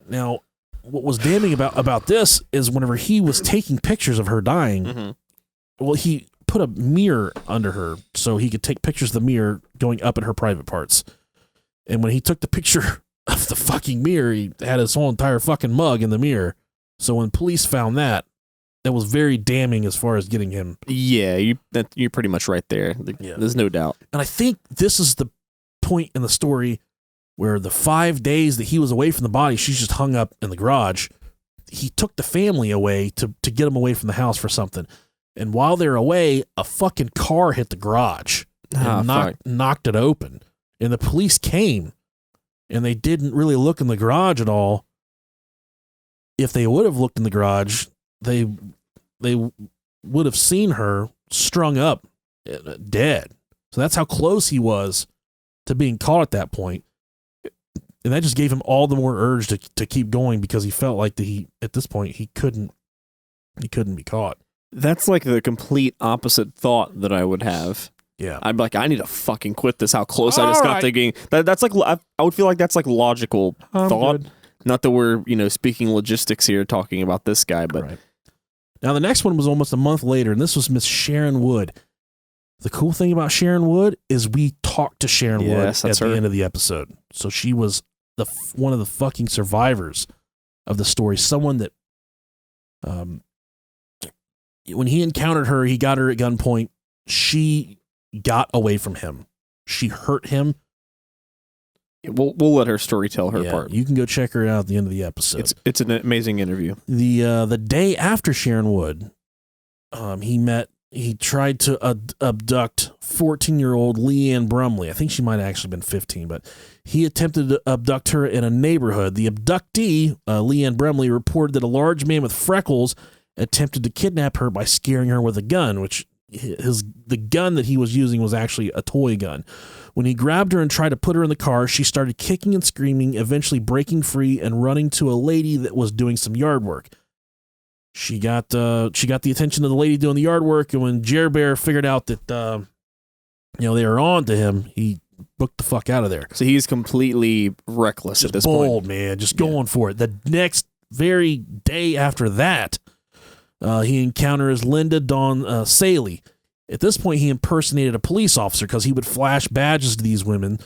Now, what was damning about this is whenever he was taking pictures of her dying, well, he put a mirror under her so he could take pictures of the mirror going up at her private parts. And when he took the picture of the fucking mirror, he had his whole entire fucking mug in the mirror. So when police found that was very damning as far as getting him. Yeah, you're pretty much right there. Yeah. There's no doubt. And I think this is the point in the story where the 5 days that he was away from the body, she's just hung up in the garage. He took the family away to get them away from the house for something. And while they're away, a fucking car hit the garage and knocked it open. And the police came, and they didn't really look in the garage at all. If they would have looked in the garage, they would have seen her strung up, dead. So that's how close he was to being caught at that point. And that just gave him all the more urge to keep going, because he felt like at this point he couldn't be caught. That's like the complete opposite thought that I would have. Yeah. I'm like, I need to fucking quit this. How close I just got to getting. That's like, I would feel like that's like logical thought. Good. Not that we're, speaking logistics here, talking about this guy, but. Right. Now, the next one was almost a month later, and this was Miss Sharon Wood. The cool thing about Sharon Wood is we talked to Sharon Wood at the end of the episode. So she was one of the fucking survivors of the story. Someone that, when he encountered her, he got her at gunpoint. She got away from him. She hurt him. We'll let her story tell her part. You can go check her out at the end of the episode. It's an amazing interview. The day after Sharon Wood, he tried to abduct 14-year-old Leanne Brumley. I think she might have actually been 15, but he attempted to abduct her in a neighborhood. The abductee, Leanne Brumley, reported that a large man with freckles attempted to kidnap her by scaring her with a gun, which the gun that he was using was actually a toy gun. When he grabbed her and tried to put her in the car, she started kicking and screaming, eventually breaking free and running to a lady that was doing some yard work. She got the attention of the lady doing the yard work, and when Jer Bear figured out that they were on to him, he booked the fuck out of there. So he's completely reckless at this point. Bold, man, just going for it. The next very day after that, he encounters Linda Dawn Saley. At this point, he impersonated a police officer because he would flash badges to these women.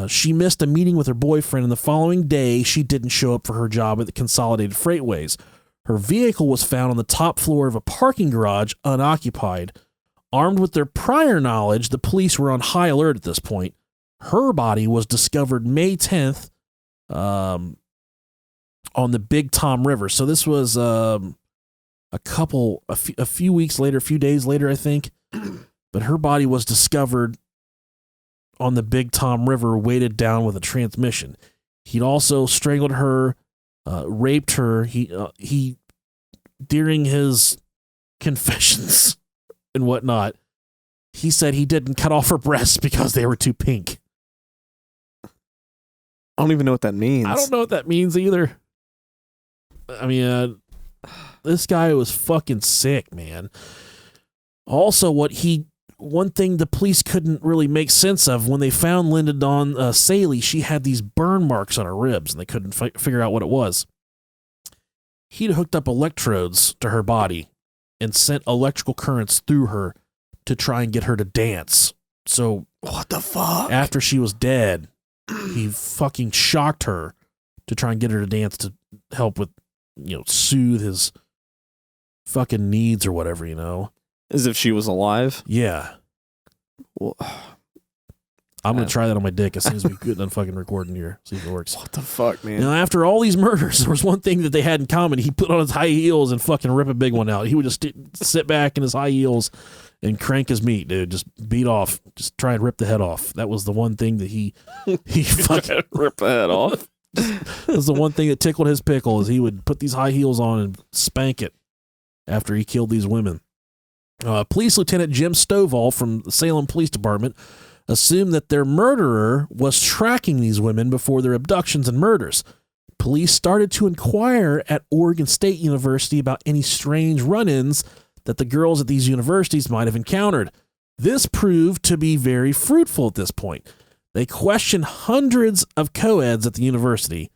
She missed a meeting with her boyfriend, and the following day, she didn't show up for her job at the Consolidated Freightways. Her vehicle was found on the top floor of a parking garage, unoccupied. Armed with their prior knowledge, the police were on high alert at this point. Her body was discovered May 10th on the Big Tom River. So this was a few weeks later, a few days later, I think. But her body was discovered on the Big Tom River, weighted down with a transmission. He'd also strangled her, raped her. He during his confessions and whatnot, he said he didn't cut off her breasts because they were too pink. I don't even know what that means. I don't know what that means either. I mean, this guy was fucking sick, man. Also, one thing the police couldn't really make sense of, when they found Linda Dawn Saley, she had these burn marks on her ribs, and they couldn't figure out what it was. He'd hooked up electrodes to her body and sent electrical currents through her to try and get her to dance. So, what the fuck? After she was dead, he fucking shocked her to try and get her to dance to help with, soothe his fucking needs or whatever, As if she was alive? Yeah. Well, I'm going to try that on my dick as soon as we get done fucking recording here. See if it works. What the fuck, man? Now, after all these murders, there was one thing that they had in common. He put on his high heels and fucking rip a big one out. He would just sit back in his high heels and crank his meat, dude. Just beat off. Just try and rip the head off. That was the one thing that he fucking rip the head off. That was the one thing that tickled his pickle, is he would put these high heels on and spank it after he killed these women. Police Lieutenant Jim Stovall from the Salem Police Department assumed that their murderer was tracking these women before their abductions and murders. Police started to inquire at Oregon State University about any strange run-ins that the girls at these universities might have encountered. This proved to be very fruitful at this point. They questioned hundreds of co-eds at the university.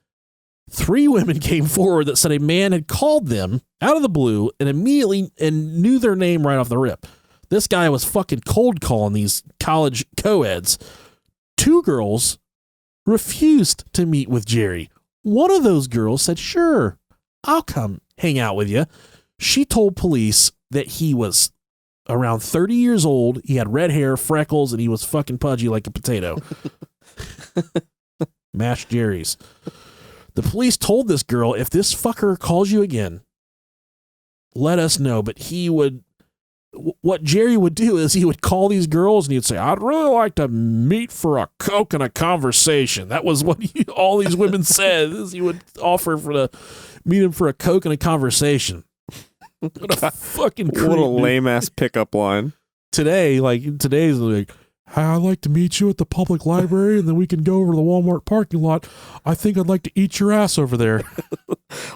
3 women came forward that said a man had called them out of the blue and immediately knew their name right off the rip. This guy was fucking cold calling these college co-eds. 2 girls refused to meet with Jerry. One of those girls said, sure, I'll come hang out with you. She told police that he was around 30 years old. He had red hair, freckles, and he was fucking pudgy like a potato. Mashed Jerry's. The police told this girl, if this fucker calls you again, let us know. But what Jerry would do is he would call these girls and he'd say, I'd really like to meet for a Coke and a conversation. That was what all these women said. Is he would offer to meet him for a Coke and a conversation. What a fucking creep, what a lame ass pickup line. Today's like, hey, I'd like to meet you at the public library and then we can go over to the Walmart parking lot. I think I'd like to eat your ass over there.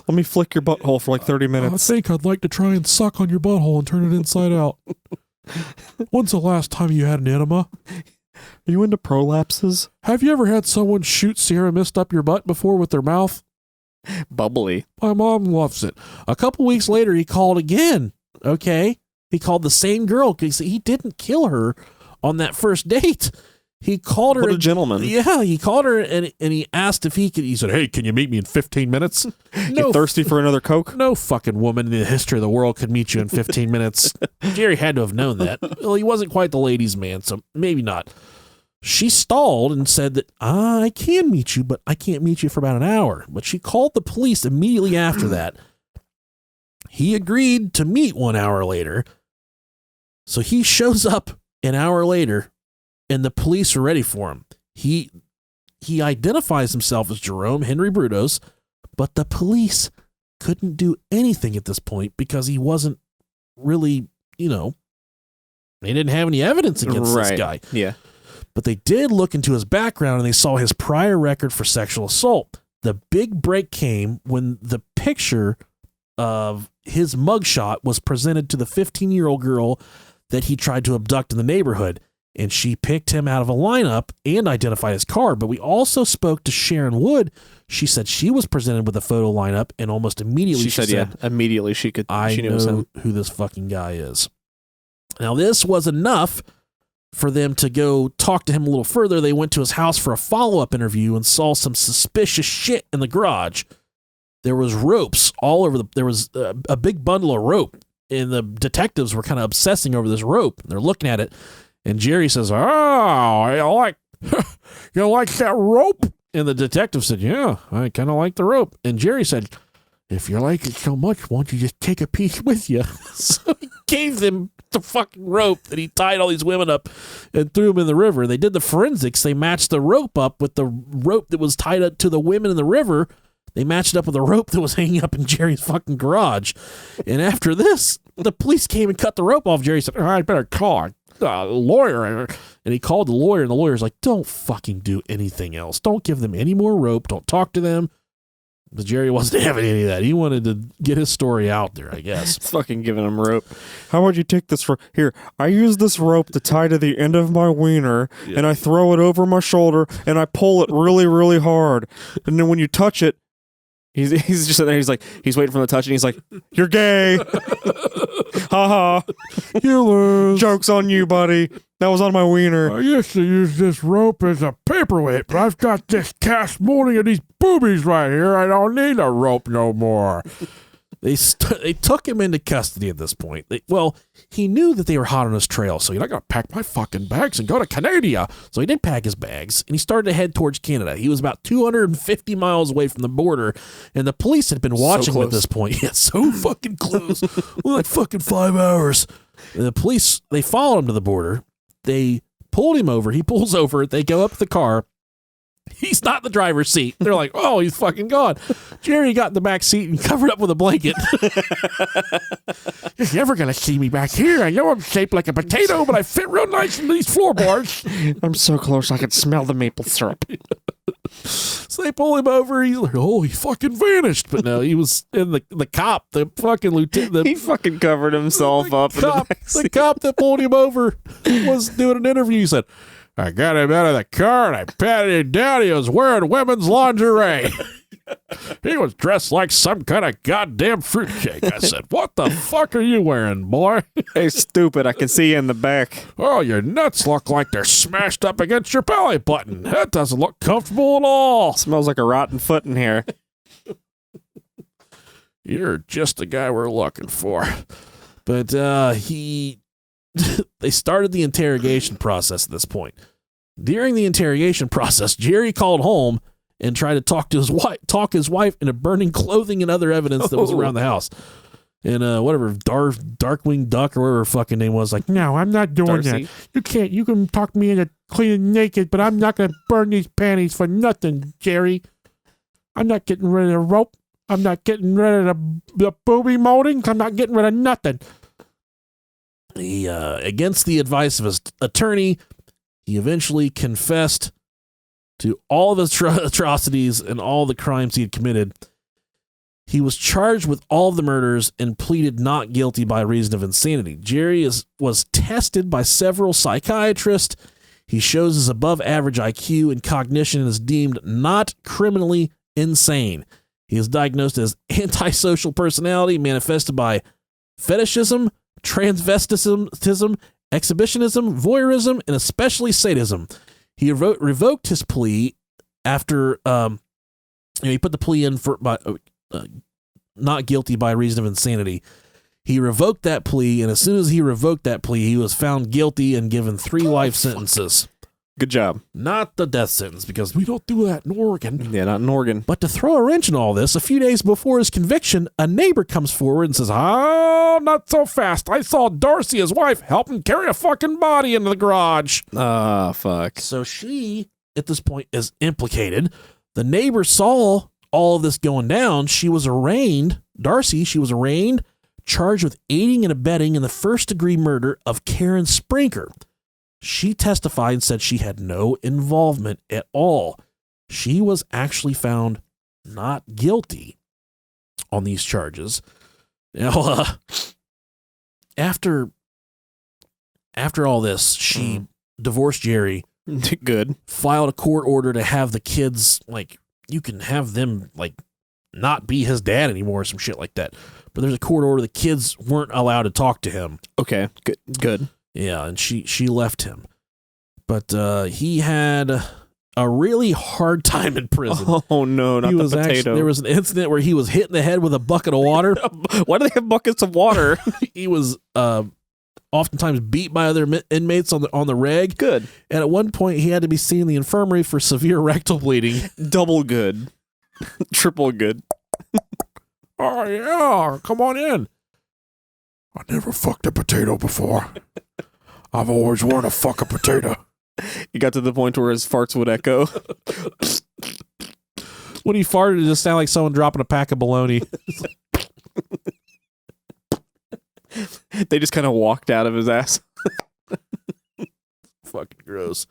Let me flick your butthole for like 30 minutes. I think I'd like to try and suck on your butthole and turn it inside out. When's the last time you had an enema? Are you into prolapses? Have you ever had someone shoot Sierra Mist up your butt before with their mouth? Bubbly. My mom loves it. A couple weeks later, he called again. Okay? He called the same girl because he didn't kill her on that first date. He called her. What a gentleman. Yeah, he called her and he asked if he could. He said, hey, can you meet me in 15 minutes? You thirsty for another Coke? No fucking woman in the history of the world could meet you in 15 minutes. Jerry had to have known that. Well, he wasn't quite the ladies' man, so maybe not. She stalled and said that I can meet you, but I can't meet you for about an hour. But she called the police immediately after that. He agreed to meet 1 hour later. So he shows up an hour later, and the police are ready for him. He identifies himself as Jerome Henry Brudos, but the police couldn't do anything at this point because he wasn't really, they didn't have any evidence against this guy. Yeah. But they did look into his background and they saw his prior record for sexual assault. The big break came when the picture of his mugshot was presented to the 15-year-old girl that he tried to abduct in the neighborhood. And she picked him out of a lineup and identified his car. But we also spoke to Sharon Wood. She said she was presented with a photo lineup and almost immediately she said immediately she knew who this fucking guy is. Now, this was enough for them to go talk to him a little further. They went to his house for a follow-up interview and saw some suspicious shit in the garage. There was ropes all over there was a big bundle of rope, and the detectives were kind of obsessing over this rope. They're looking at it, and Jerry says, "Oh, you like that rope?" And the detective said, "Yeah, I kind of like the rope." And Jerry said, "If you like it so much, why don't you just take a piece with you?" So he gave them the fucking rope that he tied all these women up and threw them in the river. They did the forensics. They matched the rope up with the rope that was tied up to the women in the river. They matched it up with the rope that was hanging up in Jerry's fucking garage. And after this, the police came and cut the rope off. Jerry said, I better call a lawyer. And he called the lawyer, and the lawyer's like, don't fucking do anything else. Don't give them any more rope. Don't talk to them. But Jerry wasn't having any of that. He wanted to get his story out there, I guess. It's fucking giving him rope. How would you take this for? Here, I use this rope to tie to the end of my wiener, and I throw it over my shoulder, and I pull it really, really hard. And then when you touch it, he's just sitting there. He's like, he's waiting for him to touch it, and he's like, you're gay. Ha ha. You lose. Joke's on you, buddy. That was on my wiener. I used to use this rope as a paperweight, but I've got this cast molding of these boobies right here. I don't need a rope no more. They took him into custody at this point. He knew that they were hot on his trail, so he's not going to pack my fucking bags and go to Canada. So he did pack his bags, and he started to head towards Canada. He was about 250 miles away from the border, and the police had been watching him at this point. Yeah, so fucking close. Like fucking 5 hours. And the police, they followed him to the border. They pulled him over. He pulls over. They go up to the car. He's not in the driver's seat. They're like, oh, he's fucking gone. Jerry got in the back seat and covered up with a blanket. You're never going to see me back here. I know I'm shaped like a potato, but I fit real nice in these floorboards. I'm so close I can smell the maple syrup. So they pull him over. He's like, oh, he fucking vanished. But no, he was in the cop, the fucking lieutenant. He fucking covered himself up. The cop that pulled him over was doing an interview. He said, I got him out of the car and I patted him down. He was wearing women's lingerie. He was dressed like some kind of goddamn fruitcake. I said, what the fuck are you wearing, boy? Hey, stupid. I can see you in the back. Oh, your nuts look like they're smashed up against your belly button. That doesn't look comfortable at all. Smells like a rotten foot in here. You're just the guy we're looking for. But they started the interrogation process at this point. During the interrogation process, Jerry called home and tried to talk his wife into burning clothing and other evidence that was around the house. And whatever, Darkwing Duck or whatever her fucking name was, like, no, I'm not doing Darcy. that. You can talk me into cleaning naked, but I'm not going to burn these panties for nothing, Jerry. I'm not getting rid of the rope. I'm not getting rid of the booby molding. I'm not getting rid of nothing. He, against the advice of his attorney, he eventually confessed to all of his atrocities and all the crimes he had committed. He was charged with all of the murders and pleaded not guilty by reason of insanity. Jerry was tested by several psychiatrists. He shows his above average IQ and cognition and is deemed not criminally insane. He is diagnosed as antisocial personality manifested by fetishism, transvestism, exhibitionism, voyeurism, and especially sadism. He revoked his plea after he put the plea in for not guilty by reason of insanity. He revoked that plea, and as soon as he revoked that plea, he was found guilty and given 3 life sentences. Good job. Not the death sentence, because we don't do that in Oregon. Yeah, not in Oregon. But to throw a wrench in all this, a few days before his conviction, a neighbor comes forward and says, "Oh, not so fast. I saw Darcy, his wife, help him carry a fucking body into the garage." Ah, fuck. So she, at this point, is implicated. The neighbor saw all of this going down. She was arraigned. Darcy, she was arraigned, charged with aiding and abetting in the first-degree murder of Karen Sprinker. She testified and said she had no involvement at all. She was actually found not guilty on these charges. Now, after all this, she divorced Jerry. Good. Filed a court order to have the kids, like, you can have them, like, not be his dad anymore or some shit like that. But there's a court order the kids weren't allowed to talk to him. Okay, good. Yeah, and she left him. But he had a really hard time in prison. Oh, no, not the potato. There was an incident where he was hit in the head with a bucket of water. Why do they have buckets of water? He was oftentimes beat by other inmates on the reg. Good. And at one point, he had to be seen in the infirmary for severe rectal bleeding. Double good. Triple good. Oh, yeah, come on in. I never fucked a potato before. I've always wanted to fuck a potato. He got to the point where his farts would echo. When he farted, it just sounded like someone dropping a pack of bologna. They just kind of walked out of his ass. Fucking gross.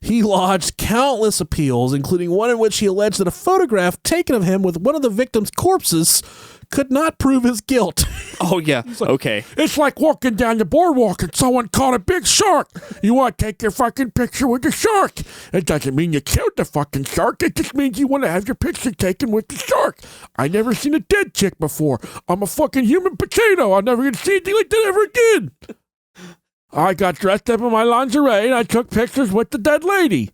He lodged countless appeals, including one in which he alleged that a photograph taken of him with one of the victim's corpses could not prove his guilt. Oh, yeah. Like, okay. It's like walking down the boardwalk and someone caught a big shark. You want to take your fucking picture with the shark. It doesn't mean you killed the fucking shark. It just means you want to have your picture taken with the shark. I never seen a dead chick before. I'm a fucking human potato. I'll never get to see anything like that ever again. I got dressed up in my lingerie and I took pictures with the dead lady.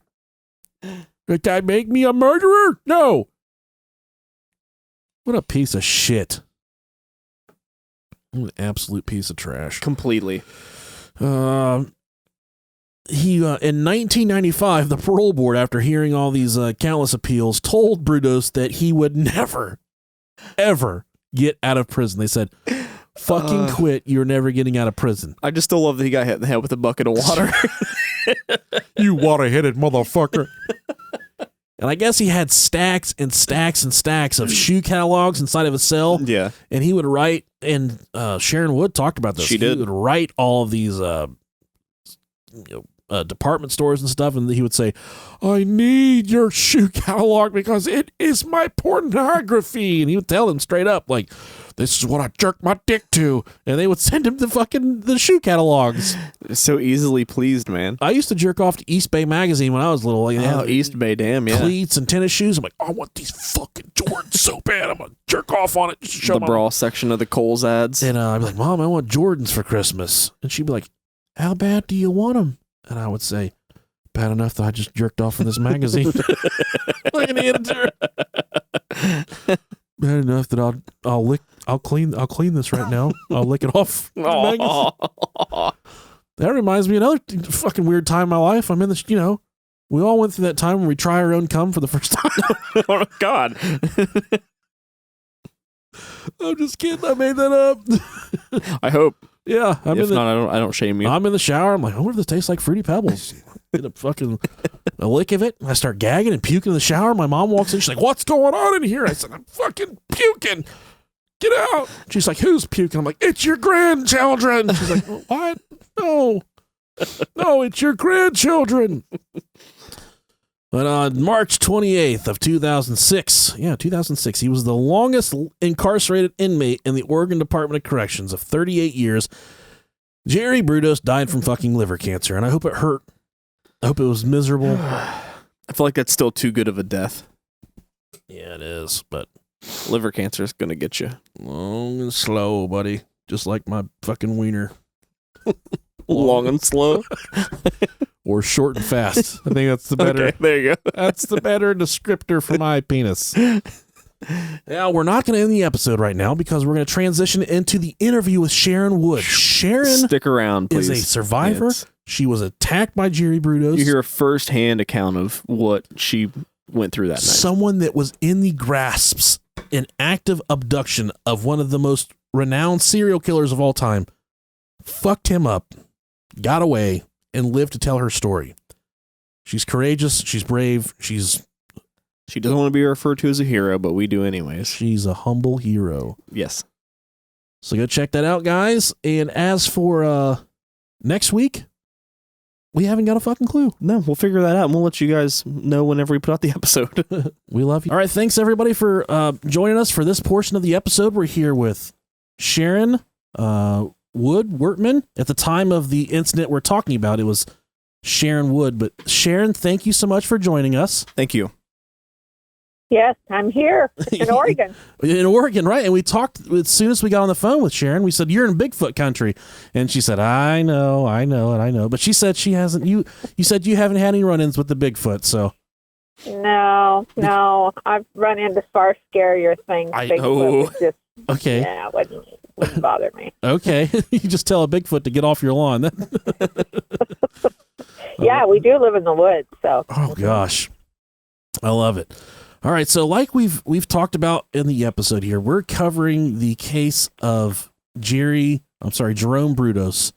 Did that make me a murderer? No. What a piece of shit. What an absolute piece of trash. Completely. He in 1995, the parole board, after hearing all these countless appeals, told Brudos that he would never, ever get out of prison. They said, fucking quit. You're never getting out of prison. I just still love that he got hit in the head with a bucket of water. You water-headed motherfucker. And I guess he had stacks and stacks and stacks of shoe catalogs inside of a cell. Yeah. And he would write, and Sharon Wood talked about this. She did. He would write all of these department stores and stuff, and he would say, I need your shoe catalog because it is my pornography. And he would tell them straight up, like, this is what I jerk my dick to. And they would send him the shoe catalogs. So easily pleased, man. I used to jerk off to East Bay magazine when I was little. Like, East Bay, damn, yeah. Cleats and tennis shoes. I'm like, I want these fucking Jordans so bad. I'm going to jerk off on it. Just to show the bra section of the Kohl's ads. And I'd be like, Mom, I want Jordans for Christmas. And she'd be like, how bad do you want them? And I would say, bad enough that I just jerked off in this magazine. Look at the editor. Bad enough that I'll clean this right now. I'll lick it off. That reminds me of another fucking weird time in my life. I'm in the, we all went through that time when we try our own cum for the first time. Oh God. I'm just kidding. I made that up. I hope. Yeah. If not, I don't shame you. I'm in the shower. I'm like, I wonder if this tastes like Fruity Pebbles. Get a lick of it. And I start gagging and puking in the shower. My mom walks in. She's like, what's going on in here? I said, I'm fucking puking. Get out. She's like, who's puking? I'm like, it's your grandchildren. She's like, what? No, it's your grandchildren. But on March 28th of 2006, he was the longest incarcerated inmate in the Oregon Department of Corrections of 38 years. Jerry Brudos died from fucking liver cancer, and I hope it hurt. I hope it was miserable. I feel like that's still too good of a death. Yeah, it is, but liver cancer is going to get you. Long and slow, buddy. Just like my fucking wiener. Long and slow? Or short and fast. I think that's the better. Okay, there you go. That's the better descriptor for my penis. Now, we're not going to end the episode right now because we're going to transition into the interview with Sharon Wood. Sharon Stick around, please. is a survivor. She was attacked by Jerry Brudos. You hear a first-hand account of what she went through that night. Someone that was in the grasps, an active abduction of one of the most renowned serial killers of all time, fucked him up, got away, and lived to tell her story. She's courageous. She's brave. She doesn't want to be referred to as a hero, but we do anyways. She's a humble hero. Yes. So go check that out, guys. And as for next week, we haven't got a fucking clue. No, we'll figure that out, and we'll let you guys know whenever we put out the episode. We love you. All right, thanks everybody for joining us for this portion of the episode. We're here with Sharon Wood Wortman. At the time of the incident we're talking about, it was Sharon Wood. But Sharon, thank you so much for joining us. Thank you. Yes, I'm here in Oregon. In Oregon, right? And we talked as soon as we got on the phone with Sharon. We said, you're in Bigfoot country. And she said, I know. But she said she hasn't. You said you haven't had any run-ins with the Bigfoot, so. No. I've run into far scarier things. Bigfoot is just, okay. Yeah, wouldn't bother me. Okay. You just tell a Bigfoot to get off your lawn. Yeah, we do live in the woods, so. Oh, gosh. I love it. All right, so like we've talked about in the episode here, we're covering the case of Jerome Brudos,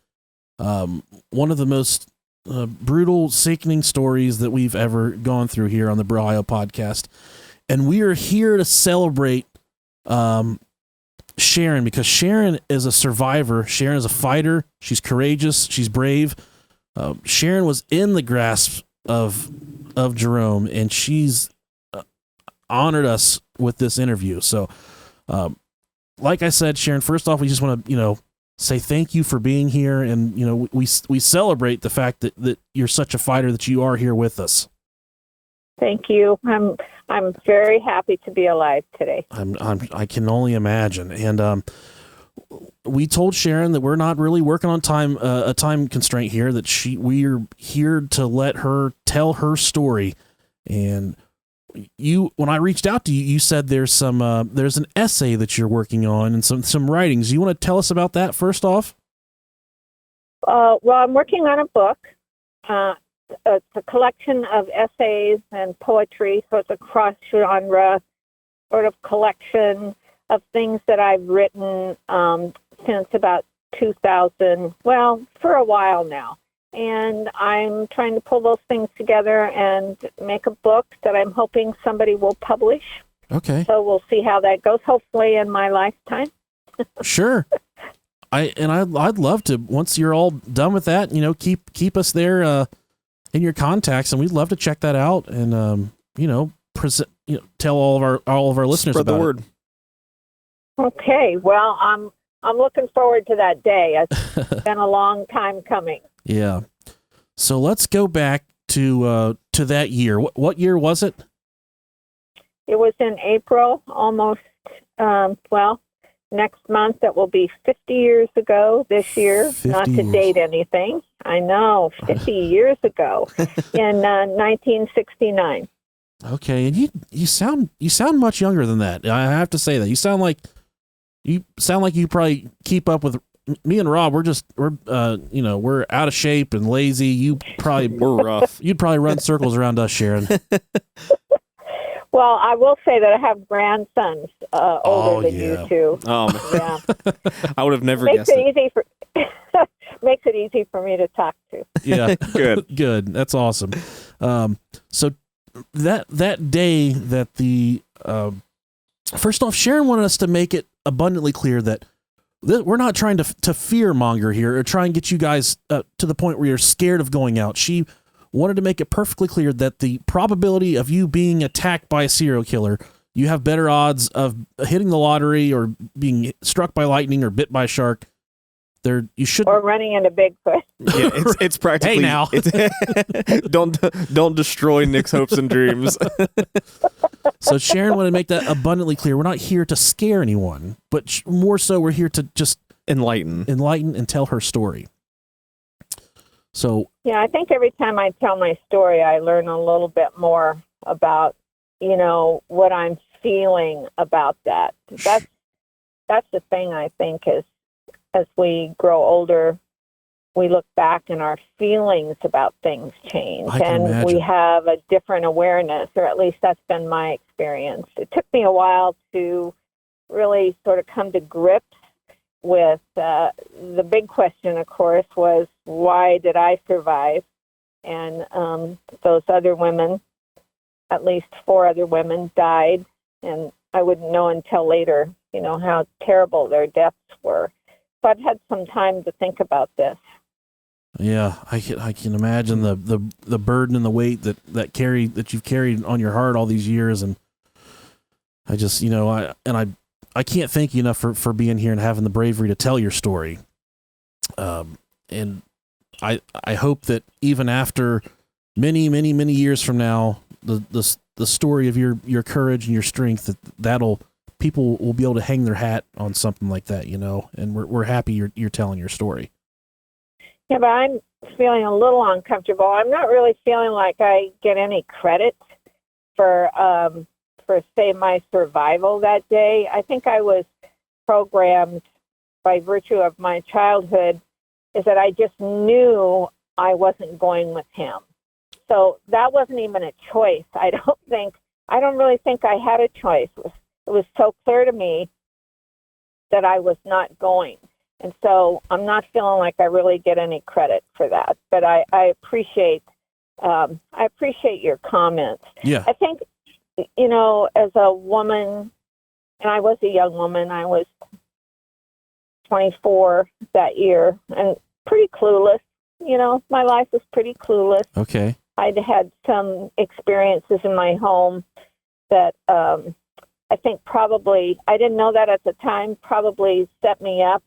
one of the most brutal, sickening stories that we've ever gone through here on the Brohio podcast, and we are here to celebrate Sharon because Sharon is a survivor. Sharon is a fighter. She's courageous. She's brave. Sharon was in the grasp of Jerome, and she's honored us with this interview. So, like I said, Sharon, first off, we just want to, say thank you for being here. And, we celebrate the fact that you're such a fighter that you are here with us. Thank you. I'm very happy to be alive today. I can only imagine. And, we told Sharon that we're not really working on a time constraint here, that we're here to let her tell her story. And when I reached out to you, you said there's an essay that you're working on and some writings. You want to tell us about that first off? Well, I'm working on a book. It's a collection of essays and poetry, so it's a cross-genre sort of collection of things that I've written since about 2000, well, for a while now. And I'm trying to pull those things together and make a book that I'm hoping somebody will publish. Okay. So we'll see how that goes, hopefully in my lifetime. Sure. I'd love to, once you're all done with that, keep us there in your contacts, and we'd love to check that out and present, tell all of our listeners Spread about the word. it. Okay. Well, I'm looking forward to that day. It's been a long time coming. Yeah. So let's go back to that year. What year was it? It was in April, almost, next month it will be 50 years ago this year. 50 Not to years. date anything. I know, 50 years ago in 1969. Okay, and you sound much younger than that. I have to say that. You sound like you probably keep up with me and Rob. We're out of shape and lazy. We're rough. You'd probably run circles around us, Sharon. Well, I will say that I have grandsons older than yeah. you two. Oh, Yeah. I would have never Makes guessed it. it easy makes it easy for me to talk to. Yeah, Good. That's awesome. So that day that the first off, Sharon wanted us to make it abundantly clear that we're not trying to fear monger here or try and get you guys to the point where you're scared of going out. She wanted to make it perfectly clear that the probability of you being attacked by a serial killer, you have better odds of hitting the lottery or being struck by lightning or bit by a shark. You should Or running into Bigfoot. Yeah, it's practically. Hey, now. Don't destroy Nick's hopes and dreams. So Sharon wanted to make that abundantly clear. We're not here to scare anyone, but more so we're here to just Enlighten and tell her story. So Yeah, I think every time I tell my story, I learn a little bit more about, what I'm feeling about that. That's the thing I think is, as we grow older, we look back and our feelings about things change. I can And imagine. we have a different awareness, or at least that's been my experience. It took me a while to really sort of come to grips with the big question, of course, was why did I survive? And those other women, at least 4 other women, died, and I wouldn't know until later, how terrible their deaths were. So I've had some time to think about this. yeah, I can imagine the burden and the weight that you've carried on your heart all these years, and I just I can't thank you enough for being here and having the bravery to tell your story. And I hope that even after many years from now, the story of your courage and your strength that'll people will be able to hang their hat on something like that, and we're happy you're telling your story. Yeah, but I'm feeling a little uncomfortable. I'm not really feeling like I get any credit for say, my survival that day. I think I was programmed by virtue of my childhood is that I just knew I wasn't going with him. So that wasn't even a choice. I don't really think I had a choice. It was so clear to me that I was not going. And so I'm not feeling like I really get any credit for that. But I appreciate your comments. Yeah. I think, as a woman, and I was a young woman, I was 24 that year and pretty clueless. My life was pretty clueless. Okay. I'd had some experiences in my home that I think probably, I didn't know that at the time, probably set me up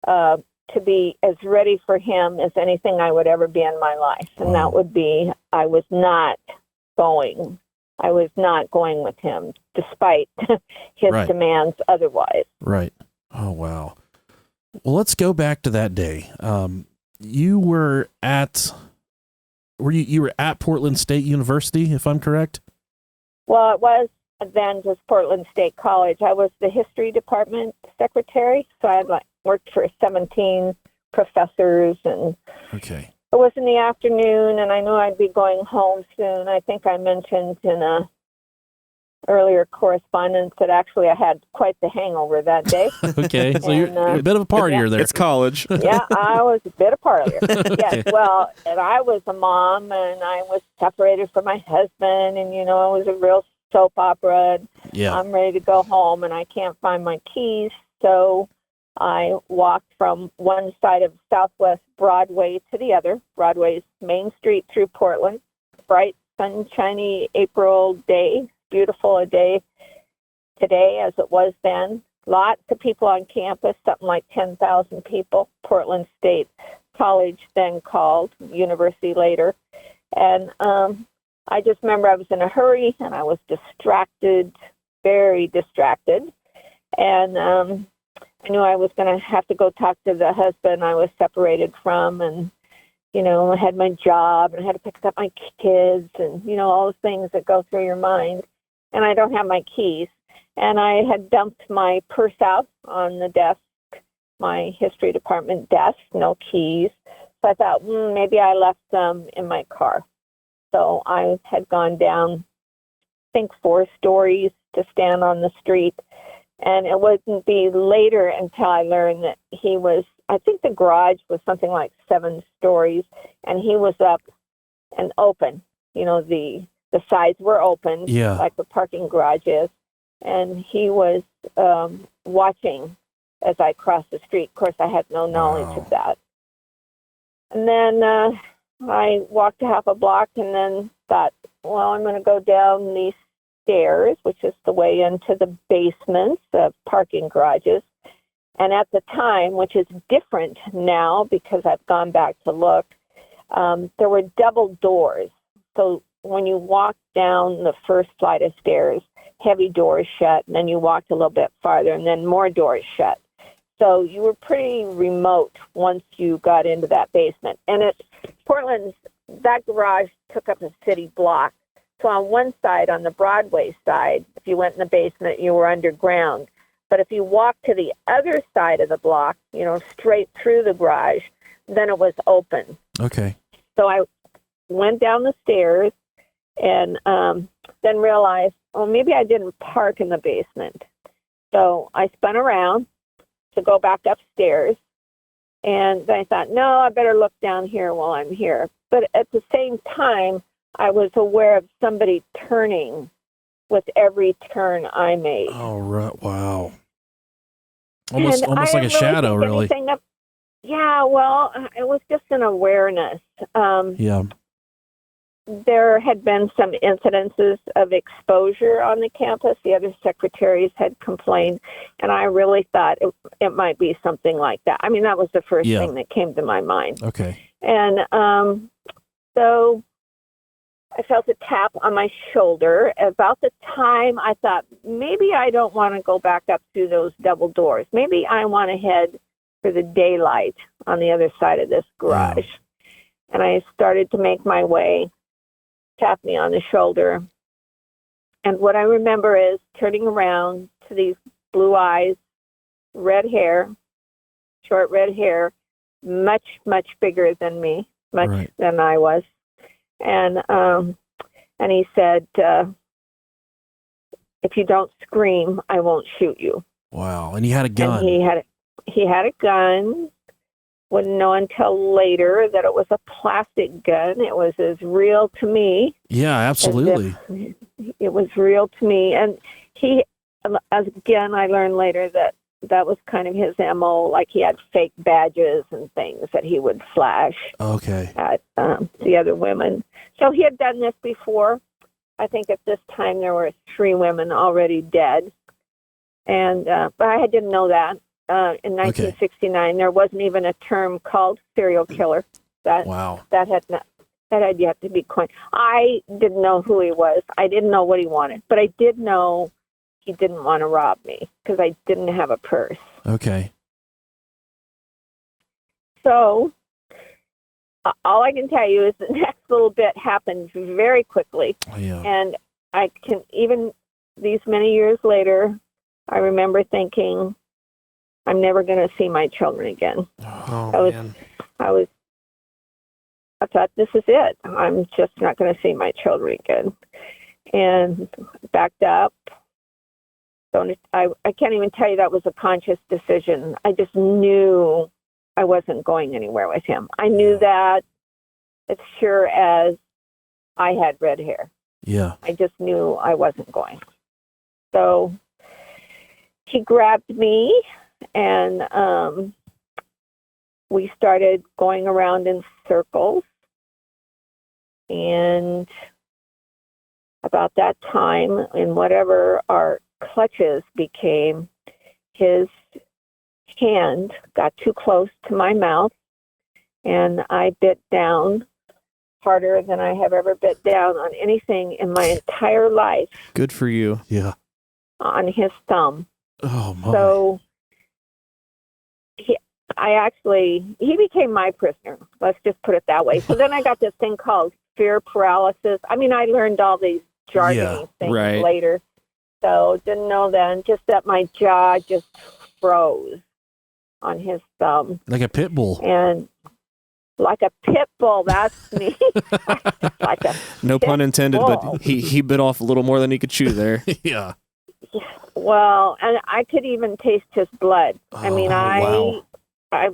to be as ready for him as anything I would ever be in my life. And that would be, I was not going with him, despite his Right. demands otherwise. Right. Oh, wow. Well, let's go back to that day. You were at Portland State University, if I'm correct? Well, it was then just Portland State College. I was the history department secretary, so I had worked for 17 professors, and Okay. it was in the afternoon, and I knew I'd be going home soon. I think I mentioned in a earlier correspondence that actually I had quite the hangover that day. Okay. So you're And, a bit of a partier there. It's college. Yeah, I was a bit of partier. Yes, Okay. well, and I was a mom, and I was separated from my husband, and, it was a real soap opera, and Yeah. I'm ready to go home, and I can't find my keys, so I walked from one side of Southwest Broadway to the other. Broadway's Main Street through Portland. Bright, sunshiny April day. Beautiful a day today as it was then. lots of people on campus, something like 10,000 people. Portland State College, then called University later. And I just remember I was in a hurry and I was distracted, very distracted. And I knew I was going to have to go talk to the husband I was separated from. And, you know, I had my job and I had to pick up my kids and, you know, all the things that go through your mind. And I don't have my keys. And I had dumped my purse out on the desk, my history department desk, no keys. So I thought, maybe I left them in my car. So I had gone down, I think, 4 stories to stand on the street. And it wouldn't be later until I learned that he was, I think the garage was something like 7 stories, and he was up and open. You know, the sides were open, like the parking garage is. And he was watching as I crossed the street. Of course, I had no knowledge of that. And then I walked a half a block and then thought, well, I'm going to go down these stairs, which is the way into the basements of parking garages. And at the time, which is different now because I've gone back to look, there were double doors. So when you walked down the first flight of stairs, heavy doors shut, and then you walked a little bit farther, and then more doors shut. So you were pretty remote once you got into that basement. And Portland's, that garage took up a city block. So on one side, on the Broadway side, if you went in the basement, you were underground. But if you walked to the other side of the block, you know, straight through the garage, then it was open. Okay. So I went down the stairs and then realized, oh, maybe I didn't park in the basement. So I spun around to go back upstairs. And I thought, no, I better look down here while I'm here. But at the same time, I was aware of somebody turning with every turn I made. Oh, right. Wow. Almost and like a shadow, really. Yeah, well, it was just an awareness. Yeah. There had been some incidences of exposure on the campus. The other secretaries had complained, and I really thought it might be something like that. I mean, that was the first thing that came to my mind. Okay. And so I felt a tap on my shoulder. About the time I thought, maybe I don't want to go back up through those double doors. Maybe I want to head for the daylight on the other side of this garage. Yeah. And I started to make my way. Tapped me on the shoulder. And what I remember is turning around to these blue eyes, red hair, short red hair, much, much bigger than me, much than I was. And he said, if you don't scream, I won't shoot you. Wow. And he had a gun. And he had a gun. Wouldn't know until later that it was a plastic gun. It was as real to me. Yeah, absolutely. It was real to me. And again, I learned later that was kind of his MO. Like he had fake badges and things that he would flash at the other women. So he had done this before. I think at this time there were 3 women already dead. And but I didn't know that. In 1969, there wasn't even a term called serial killer. That had yet to be coined. I didn't know who he was. I didn't know what he wanted, but I did know he didn't want to rob me because I didn't have a purse. Okay. So all I can tell you is the next little bit happened very quickly. And I can, even these many years later, I remember thinking, I'm never going to see my children again. I thought, this is it. I'm just not going to see my children again. And backed up. I can't even tell you that was a conscious decision. I just knew I wasn't going anywhere with him. I knew that as sure as I had red hair. Yeah. I just knew I wasn't going. So he grabbed me. And we started going around in circles. And about that time, in whatever our clutches became, his hand got too close to my mouth, and I bit down harder than I have ever bit down on anything in my entire life. Good for you. Yeah. On his thumb. Oh, my. So he became my prisoner. Let's just put it that way. So then I got this thing called fear paralysis. I mean, I learned all these jargony things later. So didn't know then, just that my jaw just froze on his thumb. Like a pit bull. And like a pit bull, that's me. Like a no pun intended, bull. but he bit off a little more than he could chew there. Yeah. Well, and I could even taste his blood. I mean, wow. I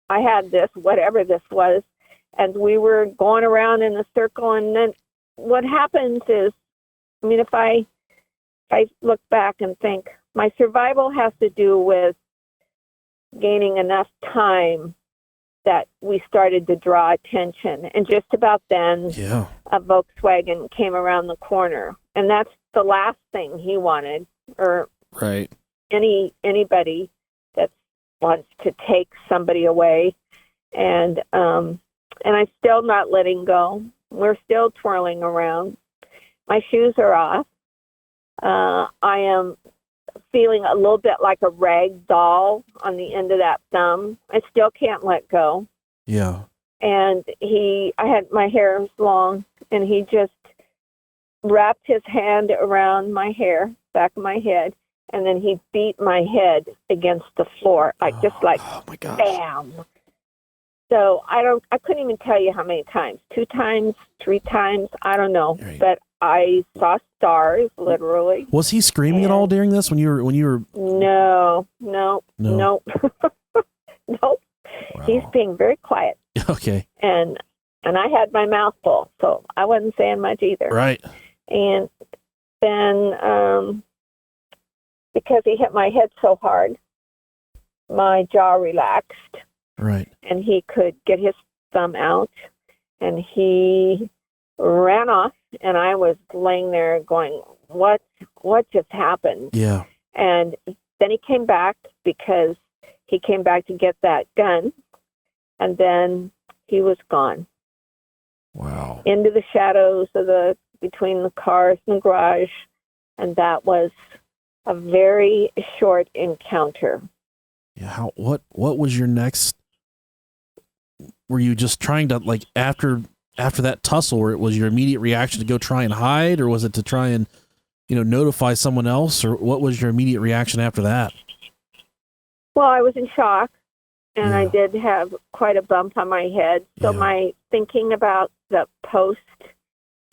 had this, whatever this was, and we were going around in a circle. And then what happens is, I mean, if I look back and think, my survival has to do with gaining enough time that we started to draw attention. And just about then, a Volkswagen came around the corner. And that's the last thing he wanted, or anybody that wants to take somebody away. And I'm still not letting go. We're still twirling around. My shoes are off. I am feeling a little bit like a rag doll on the end of that thumb. I still can't let go. Yeah. And I had my hair was long, and he just wrapped his hand around my hair, back of my head, and then he beat my head against the floor, oh my gosh. Bam. So I couldn't even tell you how many times. 2 times, 3 times, I don't know. Right. But I saw stars, literally. Was he screaming at all during this when you were No. Nope. Wow. He's being very quiet. Okay. And I had my mouth full, so I wasn't saying much either. Right. And then because he hit my head so hard, my jaw relaxed. Right. And he could get his thumb out, and he ran off, and I was laying there going, what just happened? Yeah. And then he came back because he came back to get that gun, and then he was gone. Wow. Into the shadows of between the cars and the garage, and that was a very short encounter. Yeah. What was your next? Were you just trying to, like, after that tussle, or it was your immediate reaction to go try and hide, or was it to try and, notify someone else, or what was your immediate reaction after that? Well, I was in shock, and I did have quite a bump on my head. So my thinking about the post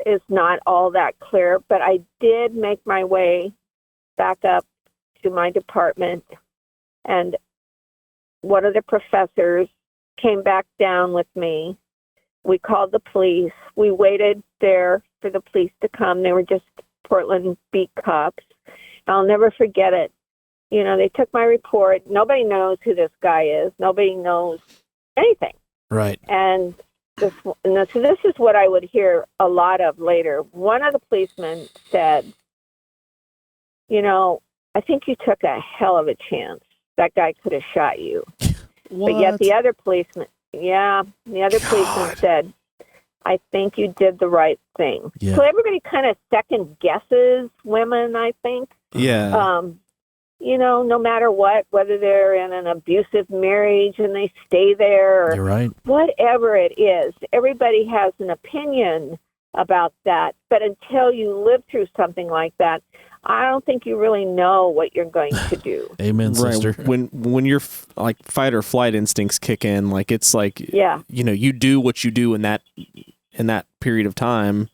is not all that clear, but I did make my way back up to my department, and one of the professors came back down with me. We called the police. We waited there for the police to come. They were just Portland beat cops. I'll never forget it. They took my report. Nobody knows who this guy is. Nobody knows anything. Right. And so this is what I would hear a lot of later. One of the policemen said, I think you took a hell of a chance. That guy could have shot you. What? But yet the other policeman said, I think you did the right thing. Yeah. So everybody kind of second guesses women, I think. Yeah. No matter what, whether they're in an abusive marriage and they stay there, or You're right. whatever it is, everybody has an opinion about that. But until you live through something like that, I don't think you really know what you're going to do. Amen, sister. Right. When your like fight or flight instincts kick in, like it's like you do what you do in that period of time,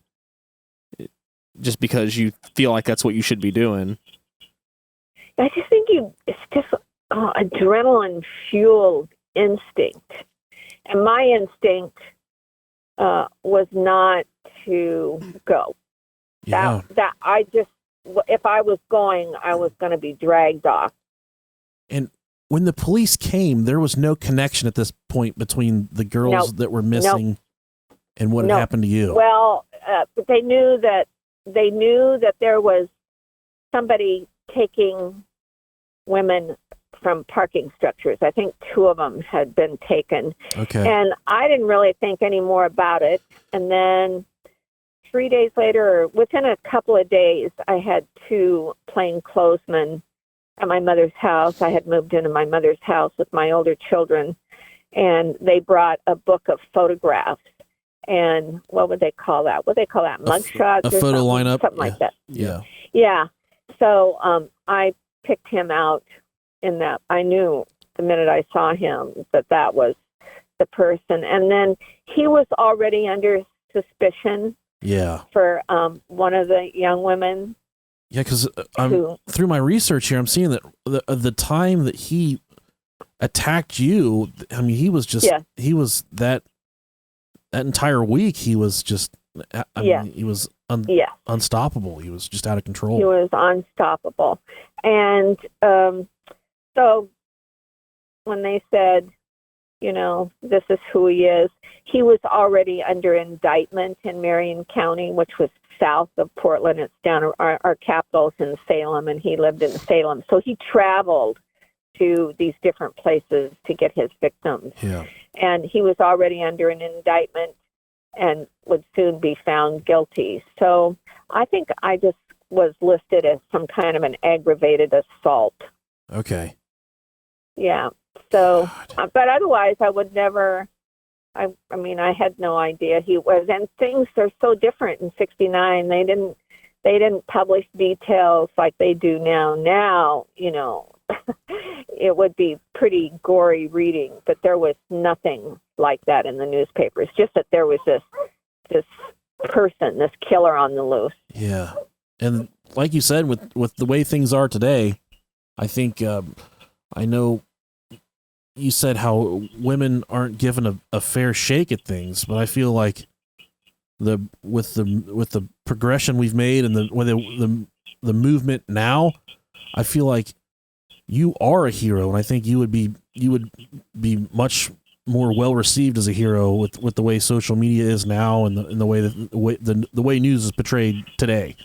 just because you feel like that's what you should be doing. I just think it's just adrenaline fueled instinct, and my instinct was not to go. Yeah. That I just. If I was going, I was going to be dragged off. And when the police came, there was no connection at this point between the girls that were missing and what had happened to you. Well, but they knew that there was somebody taking women from parking structures. I think 2 of them had been taken. Okay. And I didn't really think any more about it. And then 3 days later, or within a couple of days, I had 2 plainclothesmen at my mother's house. I had moved into my mother's house with my older children, and they brought a book of photographs. And what would they call that? What would they call that? Mugshots? A photo lineup? Something like that. Yeah. Yeah. So I picked him out in that. I knew the minute I saw him that was the person. And then he was already under suspicion Yeah. for one of the young women. Yeah, because through my research here, I'm seeing that the time that he attacked you, I mean, he was just, he was that entire week, he was just, I mean, he was unstoppable. He was just out of control. He was unstoppable. And so when they said, you know, this is who he is, he was already under indictment in Marion County, which was south of Portland. It's down, our capital's in Salem, and he lived in Salem. So he traveled to these different places to get his victims. Yeah. And he was already under an indictment and would soon be found guilty. So I think I just was listed as some kind of an aggravated assault. Okay. Yeah. So, but otherwise I would never, I mean, I had no idea he was, and things are so different in 69. They didn't publish details like they do now. Now, you know, it would be pretty gory reading, but there was nothing like that in the newspapers. Just that there was this person, this killer on the loose. Yeah. And like you said, with the way things are today, I think, I know you said how women aren't given a fair shake at things, but I feel like with the progression we've made and the movement now, I feel like you are a hero, and I think you would be much more well received as a hero with the way social media is now and the way news is portrayed today.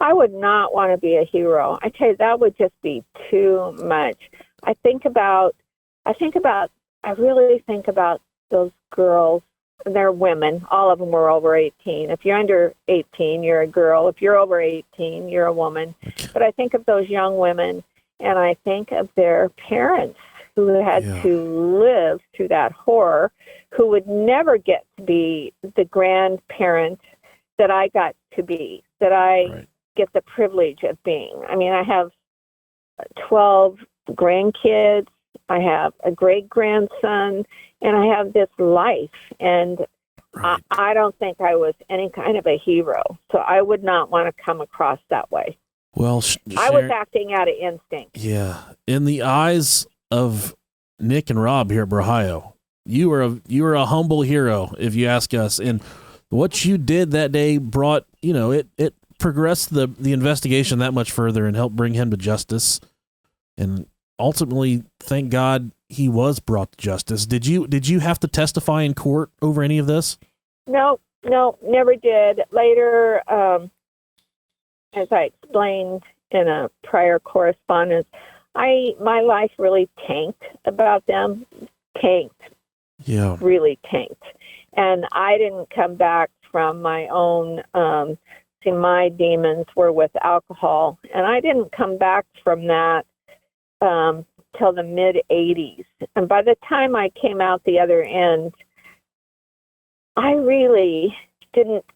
I would not want to be a hero. I tell you, that would just be too much. I really think about those girls. They're women. All of them were over 18. If you're under 18, you're a girl. If you're over 18, you're a woman. Okay. But I think of those young women, and I think of their parents who had to live through that horror, who would never get to be the grandparent that I got to be, that I get the privilege of being. I mean, I have 12 grandkids. I have a great-grandson, and I have this life, and I don't think I was any kind of a hero, so I would not want to come across that way. Well, I was acting out of instinct. Yeah. In the eyes of Nick and Rob here at Brohio, you were a humble hero, if you ask us, and what you did that day brought, you know, it progressed the investigation that much further and helped bring him to justice. And ultimately, thank God he was brought to justice. Did you have to testify in court over any of this? No, never did. Later, as I explained in a prior correspondence, my life really tanked about them. Yeah. Really tanked. And I didn't come back from my own, my demons were with alcohol, and I didn't come back from that till the mid-'80s. And by the time I came out the other end, I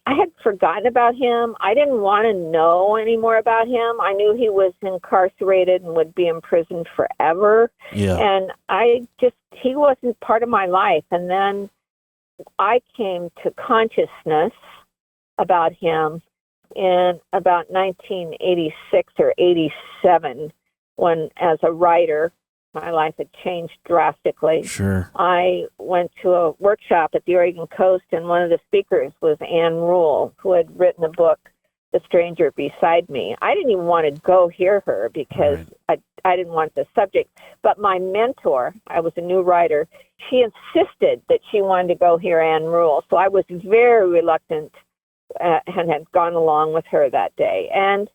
had forgotten about him. I didn't want to know any more about him. I knew he was incarcerated and would be in prison forever. Yeah. And he wasn't part of my life. And then I came to consciousness about him in about 1986 or 87, when, as a writer, my life had changed drastically. Sure. I went to a workshop at the Oregon Coast, and one of the speakers was Ann Rule, who had written a book, The Stranger Beside Me. I didn't even want to go hear her because I didn't want the subject. But my mentor, I was a new writer, she insisted that she wanted to go hear Ann Rule. So I was very reluctant and had gone along with her that day. And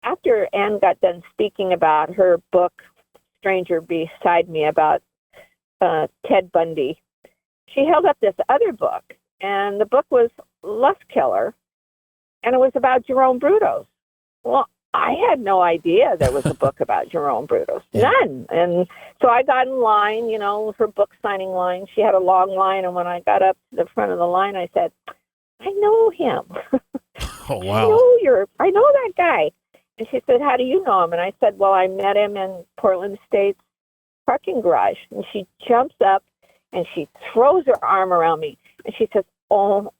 after Anne got done speaking about her book, Stranger Beside Me, about Ted Bundy, she held up this other book, and the book was Lust Killer, and it was about Jerome Brudos. Well, I had no idea there was a book about Jerome Brudos. None. And so I got in line, her book signing line. She had a long line, and when I got up to the front of the line, I said, I know him. Oh, wow. I know that guy. And she said, how do you know him? And I said, well, I met him in Portland State's parking garage. And she jumps up and she throws her arm around me. And she says, oh,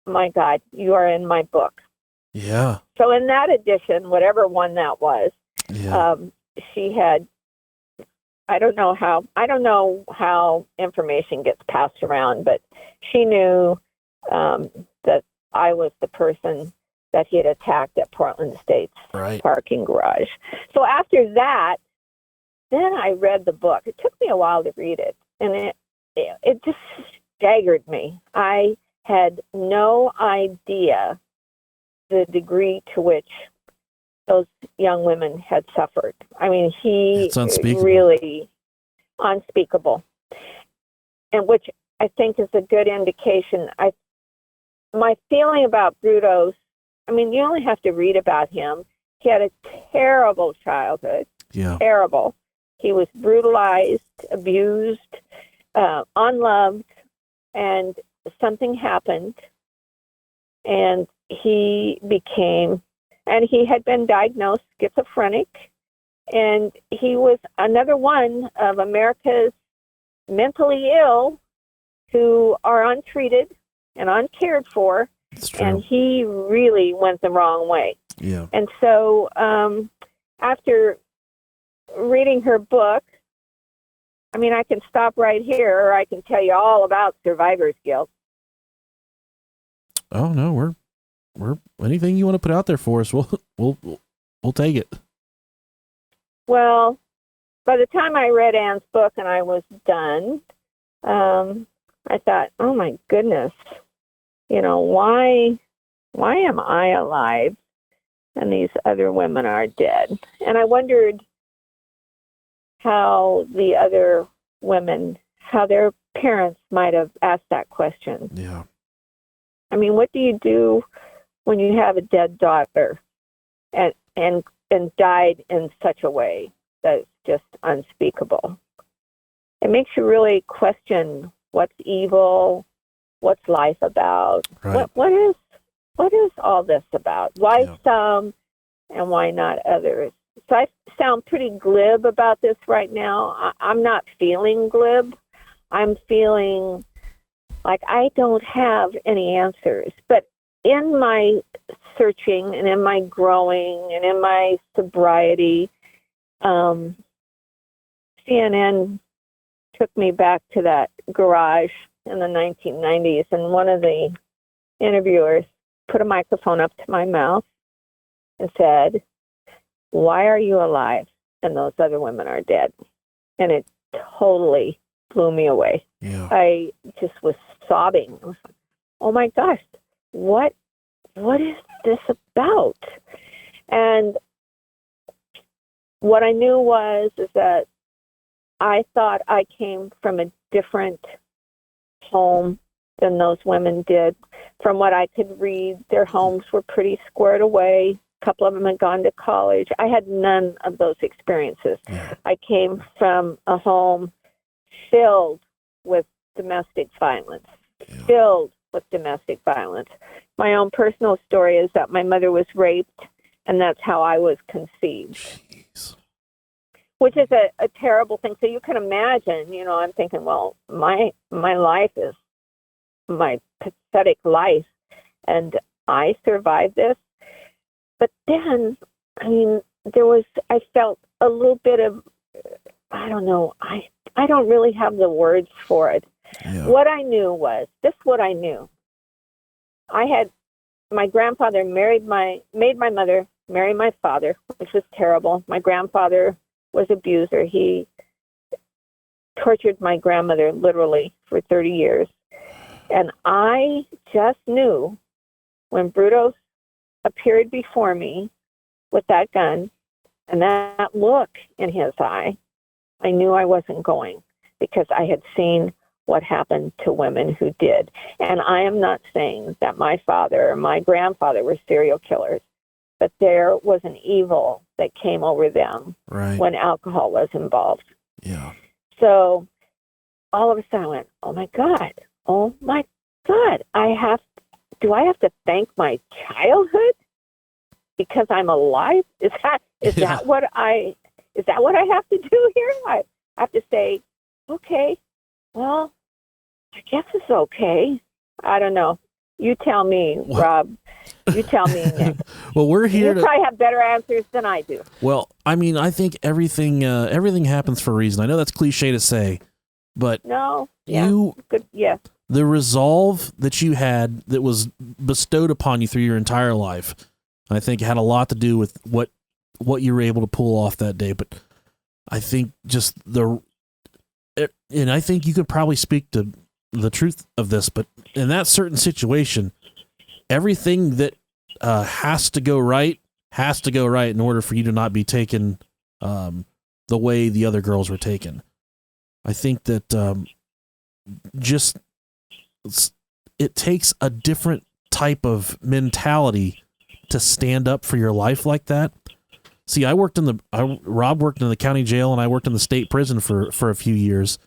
my God, you are in my book. Yeah. So in that edition, whatever one that was, she had, I don't know how information gets passed around, but she knew that I was the person that he had attacked at Portland State's parking garage. So after that, then I read the book. It took me a while to read it, and it just staggered me. I had no idea the degree to which those young women had suffered. I mean, it's unspeakable. Really unspeakable, and which I think is a good indication. My feeling about Brudos, I mean, you only have to read about him. He had a terrible childhood. Yeah. Terrible. He was brutalized, abused, unloved, and something happened, and he had been diagnosed schizophrenic, and he was another one of America's mentally ill who are untreated and uncared for, and he really went the wrong way. Yeah. And so after reading her book, I mean, I can stop right here, or I can tell you all about survivor's guilt. Oh no, we're anything you want to put out there for us, we'll take it. Well, by the time I read Anne's book and I was done, I thought, oh my goodness, why am I alive and these other women are dead? And I wondered how the other women, how their parents might have asked that question. Yeah. I mean, what do you do when you have a dead daughter and died in such a way that's just unspeakable? It makes you really question what's evil, what's life about, right. what is all this about? Why some and why not others? So I sound pretty glib about this right now. I'm not feeling glib. I'm feeling like I don't have any answers. But in my searching and in my growing and in my sobriety, CNN took me back to that garage in the 1990s, and one of the interviewers put a microphone up to my mouth and said, why are you alive and those other women are dead? And it totally blew me away. Yeah. I just was sobbing. I was like, oh my gosh, what is this about? And what I knew is that I thought I came from a different home than those women did. From what I could read, their homes were pretty squared away. A couple of them had gone to college. I had none of those experiences. Yeah. I came from a home filled with domestic violence, filled with domestic violence. My own personal story is that my mother was raped, and that's how I was conceived. Jeez. Which is a terrible thing. So you can imagine, I'm thinking, well, my life is my pathetic life, and I survived this. But then, I mean, I felt a little bit of, I don't know, I don't really have the words for it. Yeah. What I knew was, what I knew. My grandfather made my mother marry my father, which was terrible. My grandfather was an abuser. He tortured my grandmother literally for 30 years. And I just knew when Brudos appeared before me with that gun and that look in his eye, I knew I wasn't going, because I had seen what happened to women who did. And I am not saying that my father or my grandfather were serial killers, but there was an evil that came over them Right. when alcohol was involved. Yeah. So all of a sudden I went, oh my God, do I have to thank my childhood because I'm alive? Is that what I have to do here? I have to say, okay, well, I guess it's okay. I don't know. You tell me, Rob. You tell me, Nick. Well, we're here You probably have better answers than I do. Well, I mean, I think everything happens for a reason. I know that's cliche to say, but No. Yeah. Good. Yeah. the resolve that you had that was bestowed upon you through your entire life, I think had a lot to do with what you were able to pull off that day. But I think and I think you could probably speak to the truth of this, but in that certain situation, everything that has to go right in order for you to not be taken the way the other girls were taken. I think that it takes a different type of mentality to stand up for your life like that. See, Rob worked in the county jail and I worked in the state prison for a few years,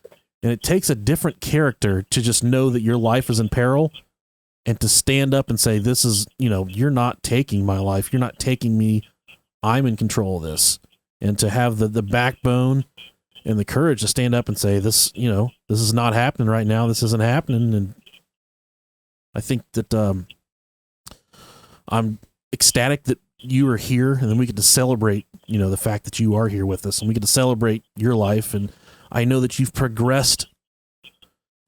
and it takes a different character to just know that your life is in peril and to stand up and say, this is, you're not taking my life. You're not taking me. I'm in control of this. And to have the backbone and the courage to stand up and say, this is not happening right now. This isn't happening. And I think that I'm ecstatic that you are here, and then we get to celebrate, the fact that you are here with us, and we get to celebrate your life. And I know that you've progressed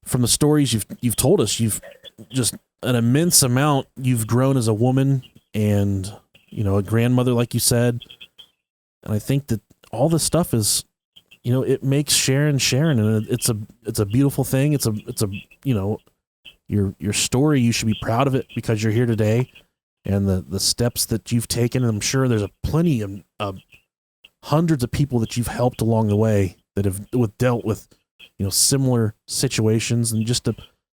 from the stories you've told us. You've just an immense amount. You've grown as a woman and, a grandmother, like you said. And I think that all this stuff is, it makes Sharon, and it's a beautiful thing. It's a your story. You should be proud of it because you're here today, and the steps that you've taken. And I'm sure there's plenty of hundreds of people that you've helped along the way that have dealt with, similar situations, and just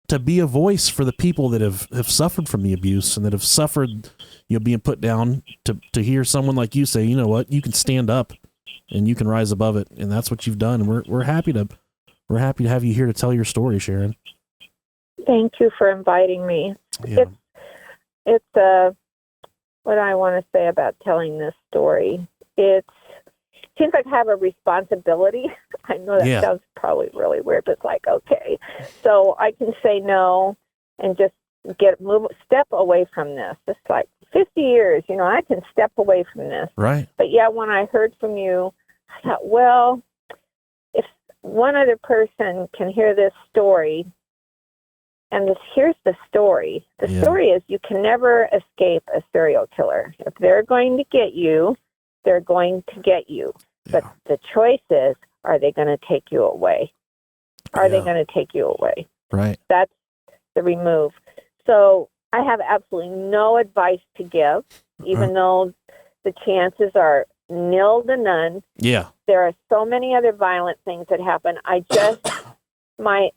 to be a voice for the people that have suffered from the abuse and that have suffered, being put down, to hear someone like you say, you know what, you can stand up and you can rise above it. And that's what you've done. And we're happy to have you here to tell your story, Sharon. Thank you for inviting me. Yeah. It's what I want to say about telling this story. It seems like I have a responsibility. I know that sounds probably really weird, but it's like, okay. So I can say no and just step away from this. It's like 50 years, I can step away from this. Right. But yeah, when I heard from you, I thought, well, if one other person can hear this story, and here's the story. The story is you can never escape a serial killer. If they're going to get you, they're going to get you. But the choice is, are they going to take you away? Are they going to take you away? Right. That's the remove. So I have absolutely no advice to give, even though the chances are nil to none. Yeah. There are so many other violent things that happen. I just, I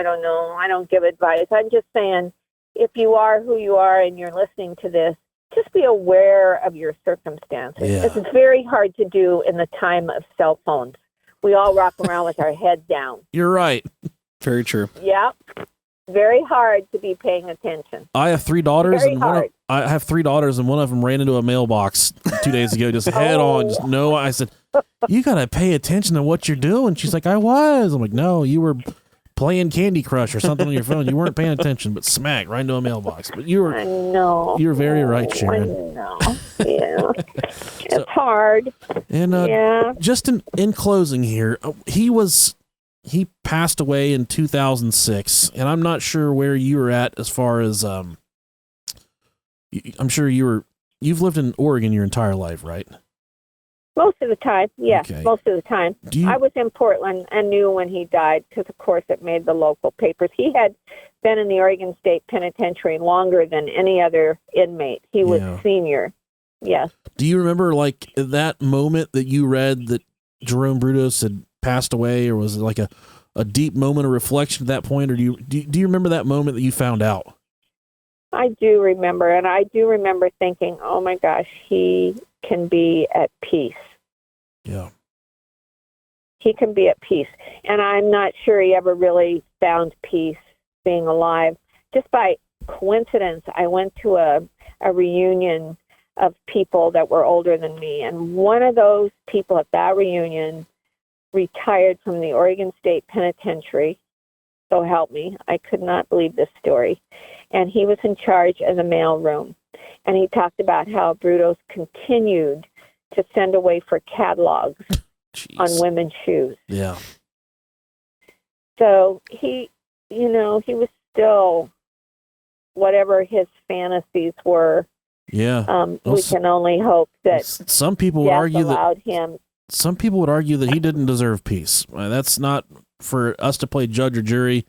don't know. I don't give advice. I'm just saying, if you are who you are and you're listening to this, just be aware of your circumstances. Yeah. It's very hard to do in the time of cell phones. We all rock around with our head down. You're right. Very true. Yeah. Very hard to be paying attention. I have 3 daughters, Very and hard. I have 3 daughters, and one of them ran into a mailbox 2 days ago, just head on. Just no. I said, "You gotta pay attention to what you're doing." She's like, "I was." I'm like, "No, you were playing Candy Crush or something on your phone. You weren't paying attention." But smack right into a mailbox. But you were. I know. You're very right, Sharon. I know. Yeah. It's hard. And just in closing here, he passed away in 2006, and I'm not sure where you were at as far as I'm sure you've lived in Oregon your entire life, right? Most of the time, yes, Okay. most of the time. Do you, I was in Portland and knew when he died because, of course, it made the local papers. He had been in the Oregon State Penitentiary longer than any other inmate. He was Yeah. senior. Yes. do you remember like that moment that you read that Jerome Brudos had passed away, or was it like a deep moment of reflection at that point, or do you remember that moment that you found out? I do remember, and I do remember thinking, oh, my gosh, he can be at peace. Yeah. He can be at peace. And I'm not sure he ever really found peace being alive. Just by coincidence, I went to a reunion of people that were older than me. And one of those people at that reunion retired from the Oregon State Penitentiary. So help me. I could not believe this story. And he was in charge of the mail room. And he talked about how Brudos continued to send away for catalogs Jeez. on women's shoes. Yeah. So he was still, whatever his fantasies were, Yeah. Well, we can only hope that some people would death argue that allowed him. some people would argue that he didn't deserve peace. That's not for us to play judge or jury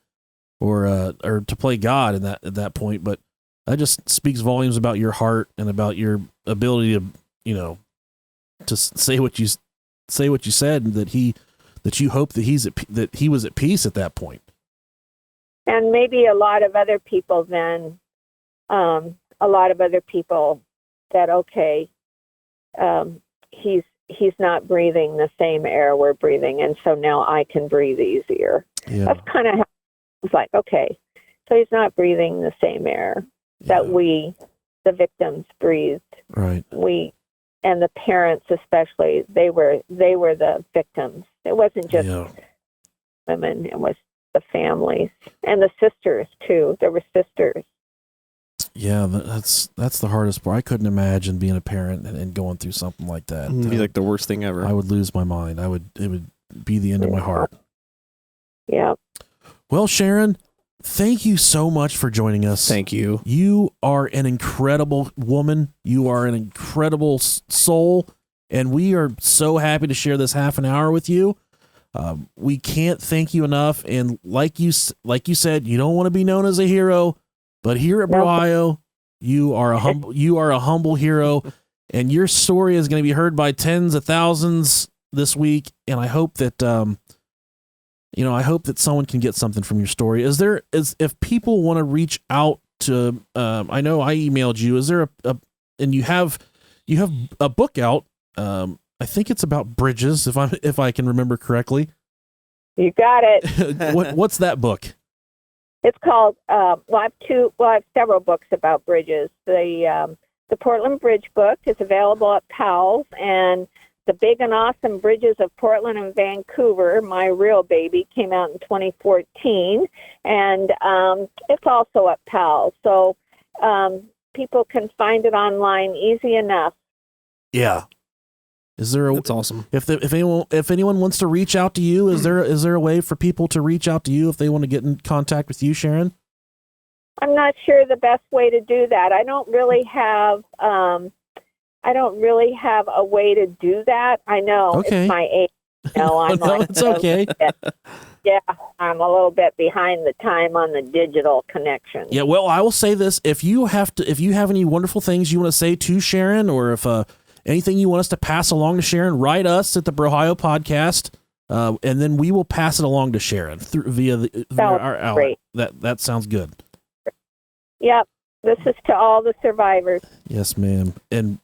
or to play God at that point, but that just speaks volumes about your heart and about your ability to, to say what you said, and that you hope that he was at peace at that point. And maybe a lot of other people said, okay, he's not breathing the same air we're breathing, and so now I can breathe easier. Yeah. That's kind of how it's like, okay, so he's not breathing the same air that we, the victims, breathed. Right. We, and the parents especially, they were the victims. It wasn't just women, it was the families and the sisters too. There were sisters. Yeah, that's the hardest part. I couldn't imagine being a parent and going through something like that. It'd be like the worst thing ever. I would lose my mind. It would be the end of my heart. Yeah. Well, Sharon, thank you so much for joining us. Thank you. You are an incredible woman. You are an incredible soul, and we are so happy to share this half an hour with you. We can't thank you enough. And like you said, you don't want to be known as a hero, but here at Brohio, you are a humble hero, and your story is going to be heard by tens of thousands this week. And I hope that I hope that someone can get something from your story. If people want to reach out to, I know I emailed you. Is there and you have a book out? I think it's about bridges, if I can remember correctly. You got it. What's that book? It's called. I have several books about bridges. The Portland Bridge book is available at Powell's, and The Big and Awesome Bridges of Portland and Vancouver, my real baby, came out in 2014, and it's also at Powell's. So people can find it online easy enough. Yeah. That's awesome. If anyone wants to reach out to you, is there a way for people to reach out to you if they want to get in contact with you, Sharon? I'm not sure the best way to do that. I don't really have a way to do that. I know It's my age. I'm it's okay. Yeah, I'm a little bit behind the time on the digital connection. Yeah, well, I will say this: if you have any wonderful things you want to say to Sharon, or if anything you want us to pass along to Sharon, write us at the Brohio Podcast, and then we will pass it along to Sharon via our outlet. That sounds good. Yep, this is to all the survivors. Yes, ma'am, and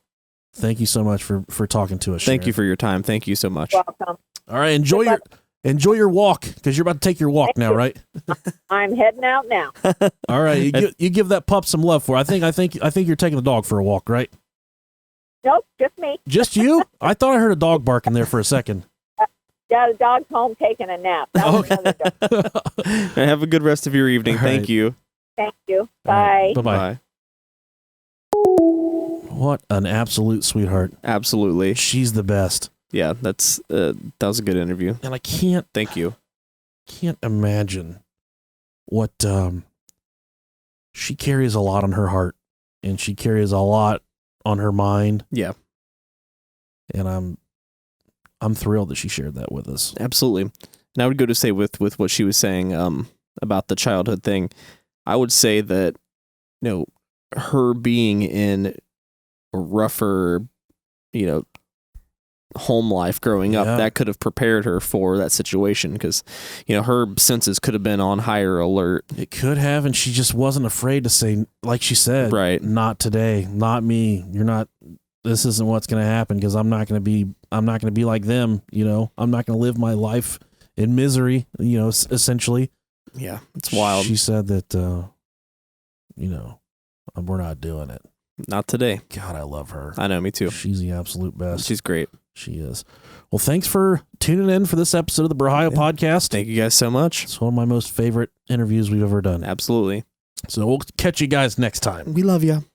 thank you so much for talking to us, Sharon. Thank you for your time. Thank you so much. Welcome. All right, enjoy your walk, because you're about to take your walk now, right? I'm heading out now. All right, you give that pup some love for. I think you're taking the dog for a walk, right? Nope, just me. Just you? I thought I heard a dog barking there for a second. Yeah, the dog's home taking a nap. That was another dog. Have a good rest of your evening. All Thank right. you. Thank you. Bye. Bye-bye. Bye. What an absolute sweetheart. Absolutely. She's the best. Yeah, that was a good interview. And I can't Thank you. imagine what she carries a lot on her heart, and she carries a lot on her mind. Yeah. And I'm thrilled that she shared that with us. Absolutely. And I would go to say with what she was saying about the childhood thing, I would say that, you know, her being in a rougher, you know, home life growing up, that could have prepared her for that situation because, you know, her senses could have been on higher alert. It could have, and she just wasn't afraid to say, like she said, right, not today, not me. You're not, this isn't what's going to happen because I'm not going to be like them. You know, I'm not going to live my life in misery, you know, essentially. Yeah, it's wild. She said that, you know, we're not doing it. Not today. God, I love her. I know, me too. She's the absolute best. She's great. She is. Well, thanks for tuning in for this episode of the Brohio podcast. Thank you guys so much. It's one of my most favorite interviews we've ever done. Absolutely. So we'll catch you guys next time. We love you.